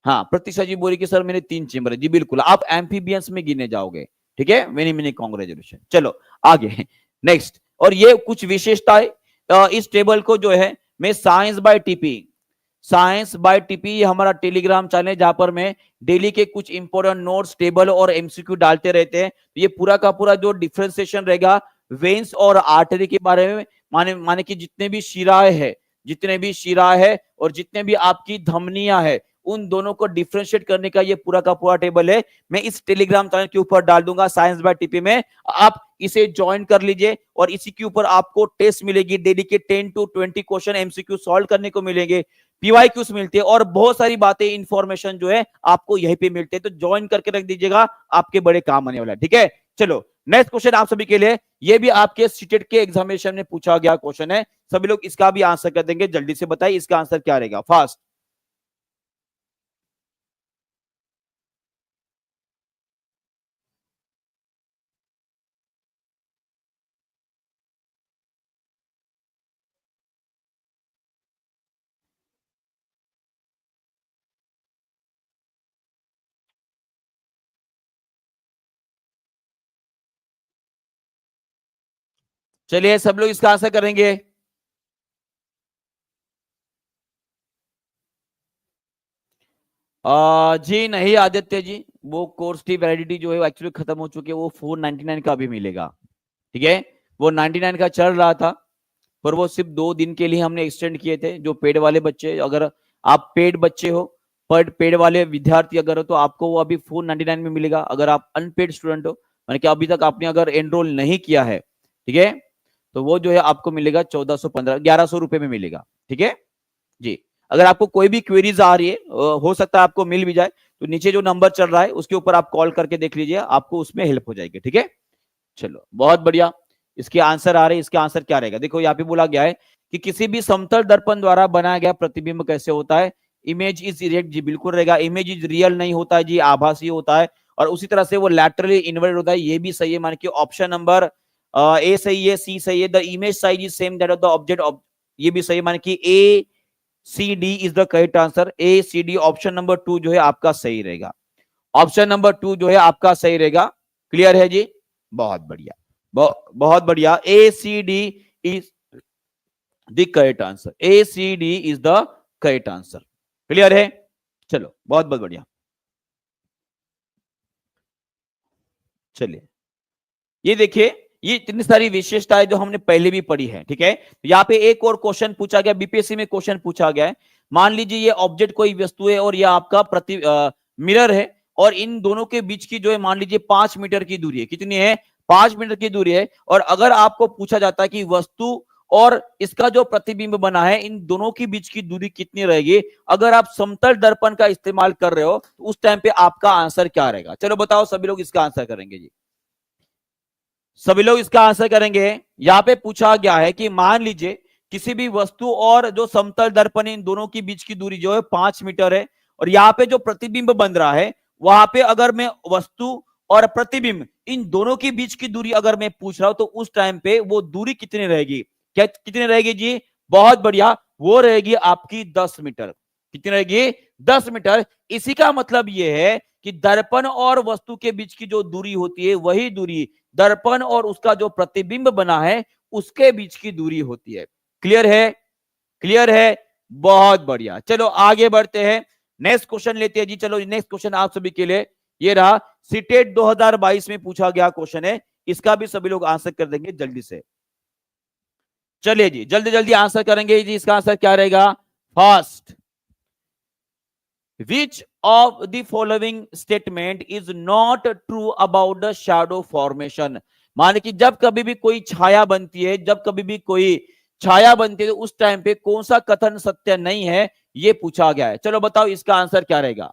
हाँ, प्रतीक्षा जी बोली कि सर मेरे 3 चेंबर है। जी बिल्कुल, आप एम्फीबियंस में गिने जाओगे। ठीक है, मेनी मेनी कांग्रेचुलेशन। चलो आगे नेक्स्ट। और ये कुछ विशेषताएं इस टेबल को जो है मैं science by TP, science by TP ये हमारा टेलीग्राम चैनल है, जहां पर मैं डेली के कुछ इंपॉर्टेंट नोट्स, टेबल और एमसीक्यू डालते रहते हैं। ये पूरा का पूरा जो डिफरेंशिएशन रहेगा वेन्स और आर्टरी के बारे में, माने माने कि जितने भी शिराएं है, जितने भी शिरा है और जितने भी आपकी धमनियां है, उन दोनों को डिफरेंशिएट करने का ये पूरा का पूरा टेबल है। मैं इस टेलीग्राम चैनल के ऊपर डाल दूंगा साइंस बाय टीपी में, आप इसे ज्वाइन कर लीजिए। और इसी के ऊपर आपको टेस्ट मिलेगी डेली के 10 to 20 क्वेश्चन एमसीक्यू सॉल्व करने को मिलेंगे, पीवाईक्यूज मिलते हैं, और बहुत सारी बातें, इंफॉर्मेशन जो है आपको यहीं पे मिलते हैं। तो ज्वाइन करके रख दीजिएगा, आपके बड़े काम आने वाला है। ठीक है, चलो नेक्स्ट क्वेश्चन आप सभी के लिए, ये भी आपके सीटेट के एग्जामिनेशन में पूछा गया क्वेश्चन है। सभी लोग इसका भी आंसर कर देंगे। जल्दी से बताइए इसका आंसर क्या रहेगा, फास्ट। चलिए सब लोग इसका आंसर करेंगे। जी नहीं आदित्य जी, वो कोर्स की वैलिडिटी जो है एक्चुअली खत्म हो चुकी है। वो 499 का भी मिलेगा। ठीक है, वो 99 का चल रहा था, पर वो सिर्फ 2 दिन के लिए हमने एक्सटेंड किए थे। जो पेड वाले बच्चे, अगर आप पेड बच्चे हो, पर पेड वाले विद्यार्थी अगर हो, तो आपको वो अभी 499 में मिलेगा। अगर आप अनपेड स्टूडेंट हो, माने कि अभी तक आपने अगर एनरोल नहीं किया है, ठीक है, तो वो जो है आपको मिलेगा 1415, 1100 रुपए में मिलेगा। ठीक है जी। अगर आपको कोई भी क्वेरीज आ रही है, हो सकता है आपको मिल भी जाए, तो नीचे जो नंबर चल रहा है उसके ऊपर आप कॉल करके देख लीजिए, आपको उसमें हेल्प हो जाएगी। ठीक है, चलो बहुत बढ़िया। इसके आंसर आ रहे हैं। इसका आंसर क्या रहेगा? देखो यहाँ पे बोला गया है कि किसी भी समतल दर्पण द्वारा बनाया गया प्रतिबिंब कैसे होता है? Image is erect. जी बिल्कुल रहेगा। इमेज इज रियल नहीं होता है जी, आभासी होता है। और उसी तरह से वो लैटरली इन्वर्टेड होता है, ये भी सही है। मान के ऑप्शन नंबर ए सही है, सी सही है। The image size is same that of the object, ये भी सही है। मान की A C D is the correct answer. A C D, option number 2 जो है आपका सही रहेगा। ऑप्शन नंबर 2 जो है आपका सही रहेगा। क्लियर है जी? बहुत बढ़िया, बहुत बढ़िया। A C D is the correct answer. A C D is the correct answer. Clear है? चलो बहुत बहुत बढ़िया। चलिए ये देखिए, ये इतनी सारी विशेषताएं जो हमने पहले भी पढ़ी है। ठीक है, यहाँ पे एक और क्वेश्चन पूछा गया, बीपीएससी में क्वेश्चन पूछा गया है। मान लीजिए ये ऑब्जेक्ट कोई वस्तु है और ये आपका मिरर है, और इन दोनों के बीच की जो है मान लीजिए 5 मीटर की दूरी है। कितनी है? 5 मीटर की दूरी है। और अगर आपको पूछा जाता है कि वस्तु और इसका जो प्रतिबिंब बना है, इन दोनों के बीच की दूरी कितनी रहेगी, अगर आप समतल दर्पण का इस्तेमाल कर रहे हो, तो उस टाइम पे आपका आंसर क्या रहेगा? चलो बताओ, सभी लोग इसका आंसर करेंगे जी। सभी लोग इसका आंसर करेंगे। यहां पे पूछा गया है कि मान लीजिए किसी भी वस्तु और जो समतल दर्पण, इन दोनों के बीच की दूरी जो है 5 मीटर है, और यहाँ पे जो प्रतिबिंब बन रहा है वहां पे अगर मैं वस्तु और प्रतिबिंब इन दोनों के बीच की दूरी अगर मैं पूछ रहा हूं तो उस टाइम पे वो दूरी कितनी रहेगी? क्या कितनी रहेगी जी? बहुत बढ़िया, वो रहेगी आपकी 10 मीटर। कितनी रहेगी? 10 मीटर। इसी का मतलब ये है कि दर्पण और वस्तु के बीच की जो दूरी होती है वही दूरी दर्पण और उसका जो प्रतिबिंब बना है उसके बीच की दूरी होती है। क्लियर है? क्लियर है? बहुत बढ़िया। चलो आगे बढ़ते हैं, नेक्स्ट क्वेश्चन लेते हैं जी। चलो नेक्स्ट क्वेश्चन आप सभी के लिए ये रहा, सीटेट 2022 में पूछा गया क्वेश्चन है, इसका भी सभी लोग आंसर कर देंगे जल्दी से। चलिए जी, जल्दी जल्दी आंसर करेंगे जी। इसका आंसर क्या रहेगा? First, which of the following statement is not true about the shadow formation? माने कि जब कभी भी कोई छाया बनती है, जब कभी भी कोई छाया बनती है तो उस टाइम पे कौन सा कथन सत्य नहीं है, ये पूछा गया है। चलो बताओ इसका आंसर क्या रहेगा?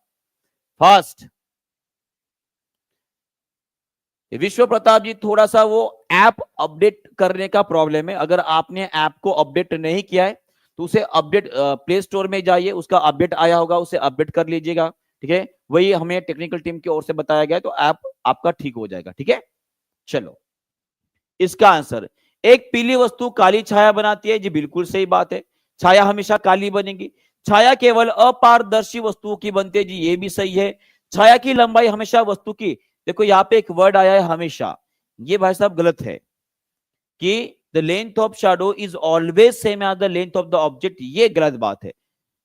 फर्स्ट, विश्व प्रताप जी, थोड़ा सा वो ऐप अपडेट करने का प्रॉब्लम है। अगर आपने ऐप को अपडेट नहीं किया है तो उसे अपडेट प्ले स्टोर में जाइए, उसका अपडेट आया होगा, उसे अपडेट कर लीजिएगा। ठीक है, वही हमें टेक्निकल टीम की ओर से बताया गया है, तो ऐप आपका ठीक हो जाएगा। ठीक है, चलो इसका आंसर, एक पीली वस्तु काली छाया बनाती है जी, बिल्कुल सही बात है। छाया हमेशा काली बनेगी। छाया केवल अपारदर्शी वस्तुओं की बनती है जी, ये भी सही है। छाया की लंबाई हमेशा वस्तु की, देखो यहाँ पे एक वर्ड आया है हमेशा, ये भाई साहब गलत है कि the length of shadow is always same as the length of the object, ये गलत बात है।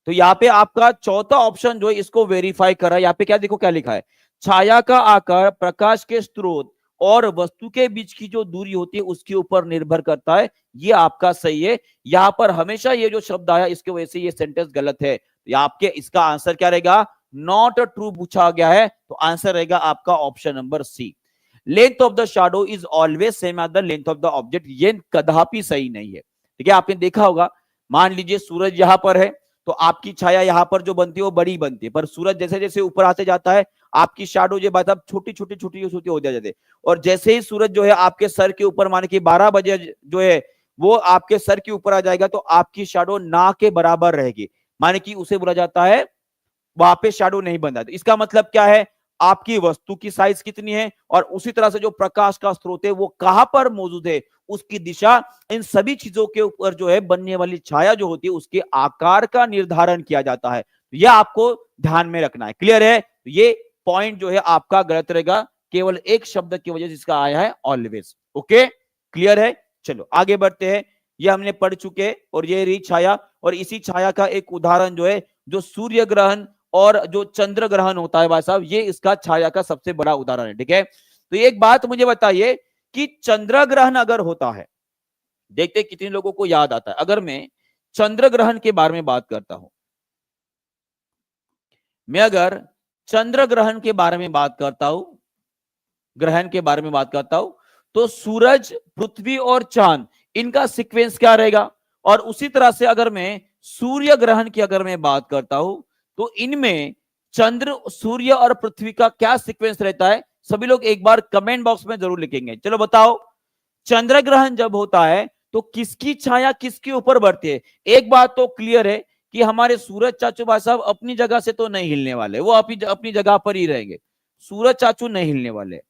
तो यहाँ पे आपका चौथा ऑप्शन जो है इसको वेरीफाई करा। यहाँ पे क्या देखो क्या लिखा है, छाया का आकार प्रकाश के स्रोत और वस्तु के बीच की जो दूरी होती है उसके ऊपर निर्भर करता है, ये आपका सही है। यहाँ पर हमेशा ये जो शब्द आया इसके वजह से ये सेंटेंस गलत है। तो आपके इसका आंसर क्या रहेगा? नॉट ट्रू पूछा गया है, तो आंसर रहेगा आपका option number C, length of the shadow is always same as the length of the object, ये कदापि सही नहीं है। ठीक है, आपने देखा होगा, मान लीजिए सूरज यहां पर है तो आपकी छाया यहां पर जो बनती है वो बड़ी बनती है, पर सूरज जैसे जैसे ऊपर आते जाता है आपकी शैडो जो बात अब छोटी छोटी छोटी छोटी हो जाती है, और जैसे ही सूरज जो है आपके सर के ऊपर माने कि 12 बजे जो है वो आपके सर के ऊपर आ जाएगा तो आपकी शैडो ना के बराबर रहेगी, माने कि उसे बोला जाता है वहां पे शैडो नहीं बन रहा। तो इसका मतलब क्या है, आपकी वस्तु की साइज कितनी है और उसी तरह से जो प्रकाश का स्रोत है वो कहां पर मौजूद है, उसकी दिशा, इन सभी चीजों के ऊपर जो है बनने वाली छाया जो होती है उसके आकार का निर्धारण किया जाता है। यह आपको ध्यान में रखना है। क्लियर है? ये पॉइंट जो है आपका गलत रहेगा, केवल एक शब्द की वजह से इसका आया है ऑलवेज। ओके, क्लियर है? चलो आगे बढ़ते हैं, ये हमने पढ़ चुके हैं। और ये रही छाया, और इसी छाया का एक उदाहरण जो है जो सूर्य ग्रहण और जो चंद्र ग्रहण होता है भाई साहब, ये इसका छाया का सबसे बड़ा उदाहरण है। ठीक है, तो एक बात मुझे बताइए कि चंद्र ग्रहण अगर होता है, देखते कितने लोगों को याद आता है, अगर मैं चंद्र ग्रहण के बारे में बात करता हूं, मैं अगर चंद्र ग्रहण के बारे में बात करता हूं, ग्रहण के बारे में बात करता हूं, तो सूरज, पृथ्वी और चांद, इनका सीक्वेंस क्या रहेगा? और उसी तरह से अगर मैं सूर्य ग्रहण की अगर मैं बात करता हूं तो इनमें चंद्र, सूर्य और पृथ्वी का क्या सीक्वेंस रहता है? सभी लोग एक बार कमेंट बॉक्स में जरूर लिखेंगे। चलो बताओ, चंद्र ग्रहण जब होता है तो किसकी छाया किसके ऊपर बढ़ती है? एक बात तो क्लियर है कि हमारे सूरज चाचू भाई साहब अपनी जगह से तो नहीं हिलने वाले, वो अपनी जगह पर ही रहेंगे। सूरज चाचू नहीं हिलने वाले,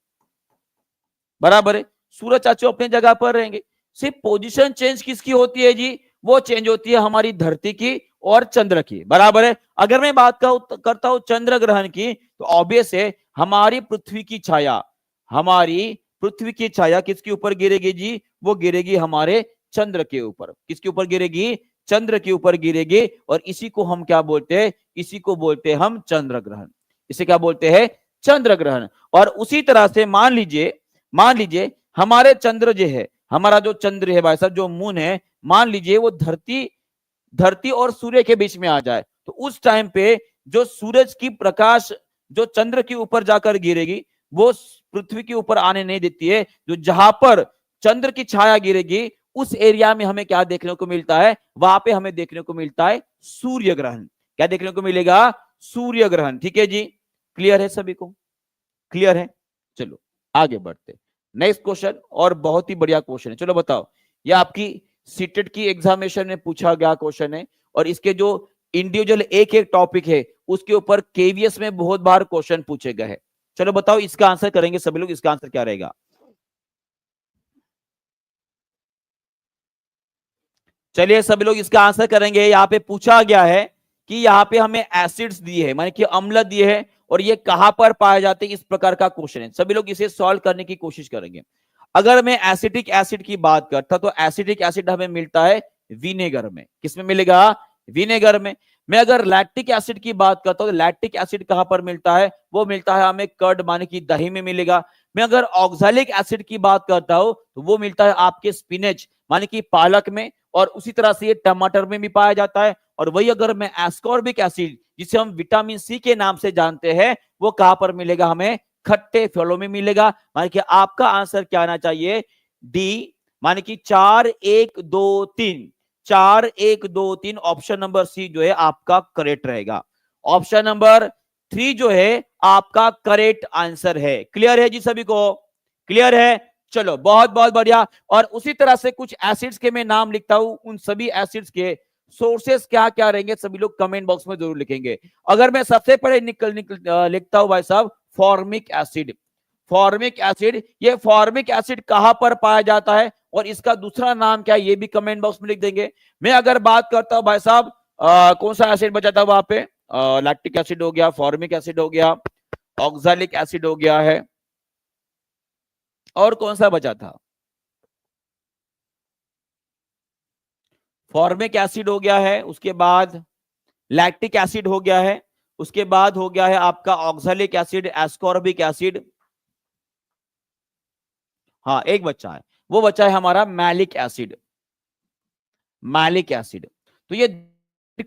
बराबर है, सूरज चाचू अपनी जगह पर रहेंगे। सिर्फ पोजीशन चेंज किसकी होती है जी? वो चेंज होती है हमारी धरती की और चंद्र की, बराबर है। अगर मैं बात करता हूं चंद्र ग्रहण की, तो ऑब्वियस है हमारी पृथ्वी की छाया, हमारी पृथ्वी की छाया किसके ऊपर गिरेगी जी? वो गिरेगी हमारे चंद्र के ऊपर। किसके ऊपर गिरेगी? चंद्र के ऊपर गिरेगी। और इसी को हम क्या बोलते हैं? इसी को बोलते हैं हम चंद्र ग्रहण। इसे क्या बोलते हैं? चंद्र ग्रहण। और उसी तरह से मान लीजिए हमारे चंद्र जो है, हमारा जो चंद्र है भाई साहब, जो मून है, मान लीजिए वो धरती और सूर्य के बीच में आ जाए, तो उस टाइम पे जो सूरज की प्रकाश जो चंद्र के ऊपर जाकर गिरेगी वो पृथ्वी के ऊपर आने नहीं देती है। जो जहां पर चंद्र की छाया गिरेगी उस एरिया में हमें क्या देखने को मिलता है? वहां पे हमें देखने को मिलता है सूर्य ग्रहण। क्या देखने को मिलेगा? सूर्य ग्रहण। ठीक है जी, क्लियर है सभी को? क्लियर है? चलो आगे बढ़ते, नेक्स्ट क्वेश्चन, और बहुत ही बढ़िया क्वेश्चन है। चलो बताओ, यह आपकी सीटेट की एग्जामिनेशन में पूछा गया क्वेश्चन है, और इसके जो इंडिविजुअल एक एक टॉपिक है उसके ऊपर केवीएस में बहुत बार क्वेश्चन पूछे गए हैं। चलो बताओ इसका आंसर करेंगे सभी लोग, इसका आंसर क्या रहेगा? चलिए सभी लोग इसका आंसर करेंगे। यहाँ पे पूछा गया है कि यहाँ पे हमें एसिड्स दिए हैं, माने कि अम्ल दिए हैं, और ये कहां पर पाए जाते हैं, इस प्रकार का क्वेश्चन है। सभी लोग इसे सॉल्व करने की कोशिश करेंगे। अगर मैं एसिटिक एसिड की बात करता तो एसिटिक एसिड हमें मिलता है विनेगर में। किसमें मिलेगा? विनेगर में। मैं अगर लैक्टिक एसिड की बात करता हूं तो लैक्टिक एसिड कहां पर मिलता है? वो मिलता है हमें कर्ड माने कि दही में मिलेगा। मैं अगर ऑक्सैलिक एसिड की बात करता हूं तो वो मिलता है आपके स्पिनच माने कि पालक में, और उसी तरह से ये टमाटर में भी पाया जाता है। और वही अगर मैं एस्कॉर्बिक एसिड जिसे हम विटामिन सी के नाम से जानते हैं, वो कहां पर मिलेगा? हमें खट्टे फलों में मिलेगा। माने कि आपका आंसर क्या आना चाहिए? डी, माने कि 4 1 2 3, 4 1 2 3, ऑप्शन नंबर सी जो है आपका करेक्ट रहेगा। ऑप्शन नंबर 3 जो है आपका करेक्ट आंसर है। क्लियर है जी सभी को? क्लियर है? चलो बहुत बहुत बढ़िया। और उसी तरह से कुछ एसिड्स के मैं नाम लिखता हूं, उन सभी एसिड्स के सोर्सेस क्या क्या रहेंगे सभी लोग कमेंट बॉक्स में जरूर लिखेंगे। अगर मैं सबसे पहले लिखता हूं भाई साहब फॉर्मिक एसिड। फॉर्मिक एसिड, ये फॉर्मिक एसिड कहां पर पाया जाता है और इसका दूसरा नाम क्या है ये भी कमेंट बॉक्स में लिख देंगे। मैं अगर बात करता हूं भाई साहब कौन सा एसिड बचा था वहां पे? लैक्टिक एसिड हो गया, फॉर्मिक एसिड हो गया, ऑक्सैलिक एसिड हो गया है, और कौन सा बचा था? फॉर्मिक एसिड हो गया है, उसके बाद लैक्टिक एसिड हो गया है, उसके बाद हो गया है आपका ऑक्सैलिक एसिड, एस्कॉर्बिक एसिड। हाँ एक बच्चा है, वो बच्चा है हमारा मैलिक एसिड। Malic acid. तो ये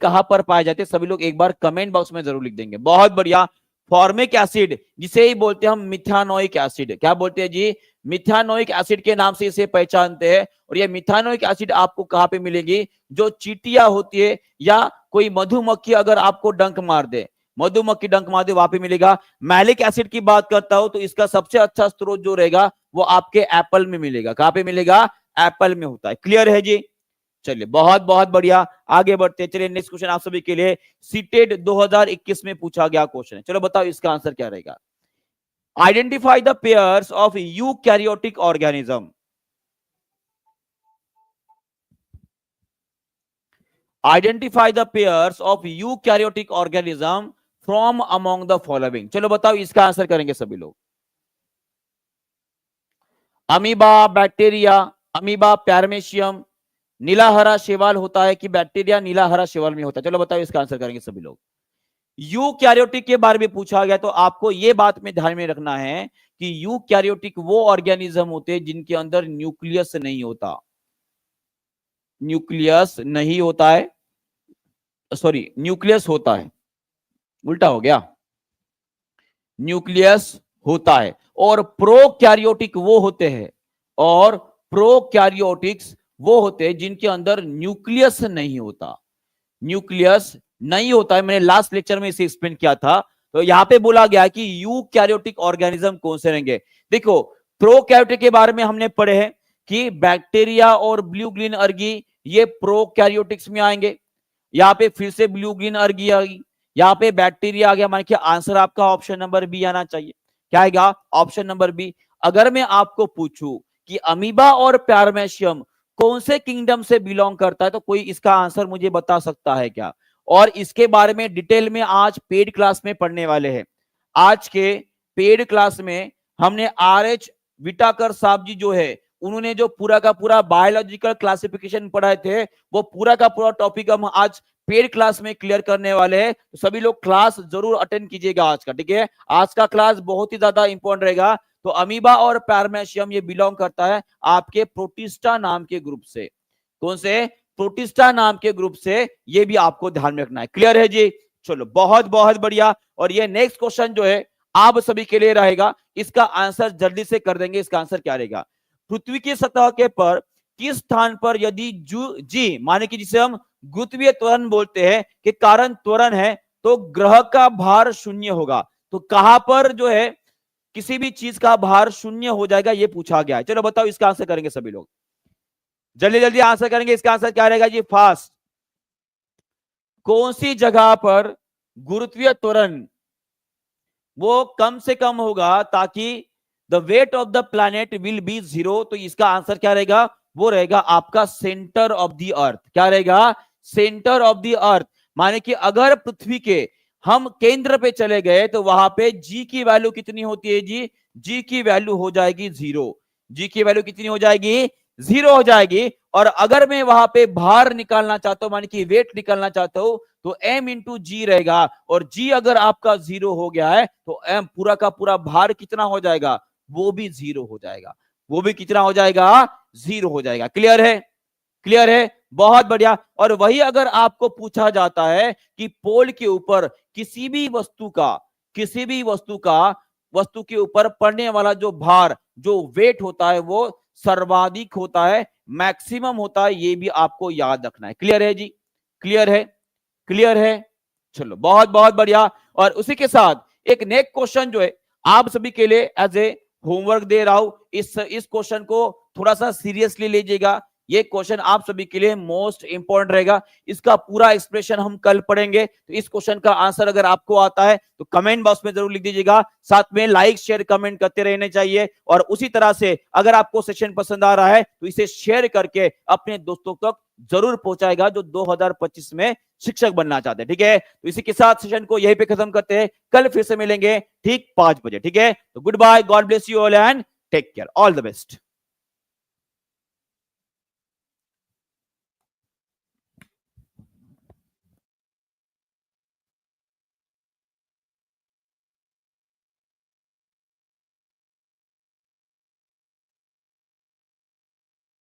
कहां पर पाए जाते हैं सभी लोग एक बार कमेंट बॉक्स में जरूर लिख देंगे। बहुत बढ़िया। फॉर्मिक एसिड जिसे ही बोलते हैं हम मिथानोइक एसिड। क्या बोलते हैं जी? मिथानोइक एसिड के नाम से इसे पहचानते हैं। और ये मिथानोइक एसिड आपको कहां पे मिलेगी? जो चींटियां होती है या कोई मधुमक्खी अगर आपको डंक मार दे, मधुमक्खी डंक मार दे, वहां पे मिलेगा। मैलिक एसिड की बात करता हूं तो इसका सबसे अच्छा स्रोत जो रहेगा वो आपके एप्पल में मिलेगा। कहां पे मिलेगा? एप्पल में होता है। क्लियर है जी? चलिए बहुत बहुत बढ़िया, आगे बढ़ते हैं। चलिए नेक्स्ट क्वेश्चन आप सभी के लिए सीटेड 2021 में पूछा गया क्वेश्चन है। चलो बताओ इसका आंसर क्या रहेगा? Identify the pairs of eukaryotic organism. Identify the pairs of eukaryotic organism from among the following. चलो बताओ इसका आंसर करेंगे सभी लोग। अमीबा, बैक्टीरिया, अमीबा, पैरामीशियम, नीला हरा शैवाल होता है कि बैक्टीरिया नीला हरा शैवाल में होता है? चलो बताओ इसका आंसर करेंगे सभी लोग। यूकैरियोटिक के बारे में पूछा गया तो आपको यह बात में ध्यान में रखना है कि यूकैरियोटिक वो ऑर्गेनिज्म होते हैं जिनके अंदर न्यूक्लियस नहीं होता। न्यूक्लियस नहीं होता है, सॉरी न्यूक्लियस होता है, उल्टा हो गया, न्यूक्लियस होता है। और प्रोकैरियोटिक वो होते हैं, और प्रोकैरियोटिक्स वो होते हैं जिनके अंदर न्यूक्लियस नहीं होता। न्यूक्लियस नहीं होता है, मैंने लास्ट लेक्चर में इसे एक्सप्लेन किया था। तो यहां पे बोला गया कि यूकैरियोटिक ऑर्गेनिज्म कौन से रहेंगे। देखो प्रोकैरियोटिक के बारे में हमने पढ़े हैं कि बैक्टीरिया और ब्लू ग्रीन अर्गी ये प्रोकैरियोटिक्स में आएंगे। यहाँ पे फिर से ब्लू ग्रीन अर्गी आ गई, यहाँ पे बैक्टीरिया आ गया, मान के आंसर आपका ऑप्शन नंबर बी आना चाहिए। क्या आएगा? Option number B. अगर मैं आपको पूछूं कि अमीबा और पैरामीशियम कौन से किंगडम से बिलोंग करता है तो कोई इसका आंसर मुझे बता सकता है क्या? और इसके बारे में डिटेल में आज पेड क्लास में पढ़ने वाले हैं। आज के पेड क्लास में हमने आर.एच. विटाकर साहब जी जो है उन्होंने जो पूरा का पूरा बायोलॉजिकल क्लासिफिकेशन पढ़ाए थे वो पूरा का पूरा टॉपिक हम आज पेड क्लास में क्लियर करने वाले हैं। तो सभी लोग क्लास जरूर अटेंड कीजिएगा आज का, ठीक है? आज का क्लास बहुत ही ज्यादा इंपॉर्टेंट रहेगा। तो अमीबा और पैरामीशियम ये बिलोंग करता है आपके प्रोटिस्टा नाम के ग्रुप से। कौन से? प्रोटिस्टा नाम के ग्रुप से। ये भी आपको ध्यान में रखना है। क्लियर है जी? चलो बहुत बहुत बढ़िया। और ये नेक्स्ट क्वेश्चन जो है आप सभी के लिए रहेगा, इसका आंसर जल्दी से कर देंगे। इसका आंसर क्या रहेगा? पृथ्वी की सतह के पर किस स्थान पर यदि जी माने कि जिसे हम गुरुत्वीय त्वरण बोलते हैं के कारण त्वरण है तो ग्रह का भार शून्य होगा। तो कहां पर जो है किसी भी चीज का भार शून्य हो जाएगा ये पूछा गया है। चलो बताओ इसका आंसर करेंगे सभी लोग, जल्दी जल्दी आंसर करेंगे। इसका आंसर क्या रहेगा जी? फास्ट। कौन सी जगह पर गुरुत्वीय त्वरण वो कम से कम होगा ताकि the weight of the planet will be 0। तो इसका आंसर क्या रहेगा? वो रहेगा आपका सेंटर ऑफ द अर्थ। क्या रहेगा? Centre of the earth. माने कि अगर पृथ्वी के हम केंद्र पे चले गए तो वहां पे जी की वैल्यू कितनी होती है जी? जी की वैल्यू हो जाएगी 0। जी की वैल्यू कितनी हो जाएगी? 0 हो जाएगी। और अगर मैं वहां पे भार निकालना चाहता हूं, माने कि वेट निकालना चाहता हूं, तो m इंटू जी रहेगा। और g अगर आपका 0 हो गया है तो m पूरा का पूरा भार कितना हो जाएगा? वो भी 0 हो जाएगा। वो भी कितना हो जाएगा? 0 हो जाएगा। क्लियर है? क्लियर है? बहुत बढ़िया। और वही अगर आपको पूछा जाता है कि पोल के ऊपर किसी भी वस्तु के ऊपर पड़ने वाला जो भार, जो वेट होता है, वो सर्वाधिक होता है, मैक्सिमम होता है, ये भी आपको याद रखना है। क्लियर है जी? क्लियर है? क्लियर है? चलो बहुत बहुत बढ़िया। और उसी के साथ एक नेक्स्ट क्वेश्चन जो है आप सभी के लिए एज ए होमवर्क दे रहा हूं। इस क्वेश्चन को थोड़ा सा सीरियसली लीजिएगा। ये क्वेश्चन आप सभी के लिए मोस्ट इंपॉर्टेंट रहेगा। इसका पूरा एक्सप्रेशन हम कल पढ़ेंगे। तो इस क्वेश्चन का आंसर अगर आपको आता है तो कमेंट बॉक्स में जरूर लिख दीजिएगा। साथ में लाइक शेयर कमेंट करते रहने चाहिए। और उसी तरह से अगर आपको सेशन पसंद आ रहा है तो इसे शेयर करके अपने दोस्तों तक जरूर पहुंचाएगा जो 2025 में शिक्षक बनना चाहते हैं। ठीक है? तो इसी के साथ सेशन को यहीं पे खत्म करते हैं। कल फिर से मिलेंगे ठीक 5 बजे। ठीक है? तो goodbye, God bless you all and take care, all the best.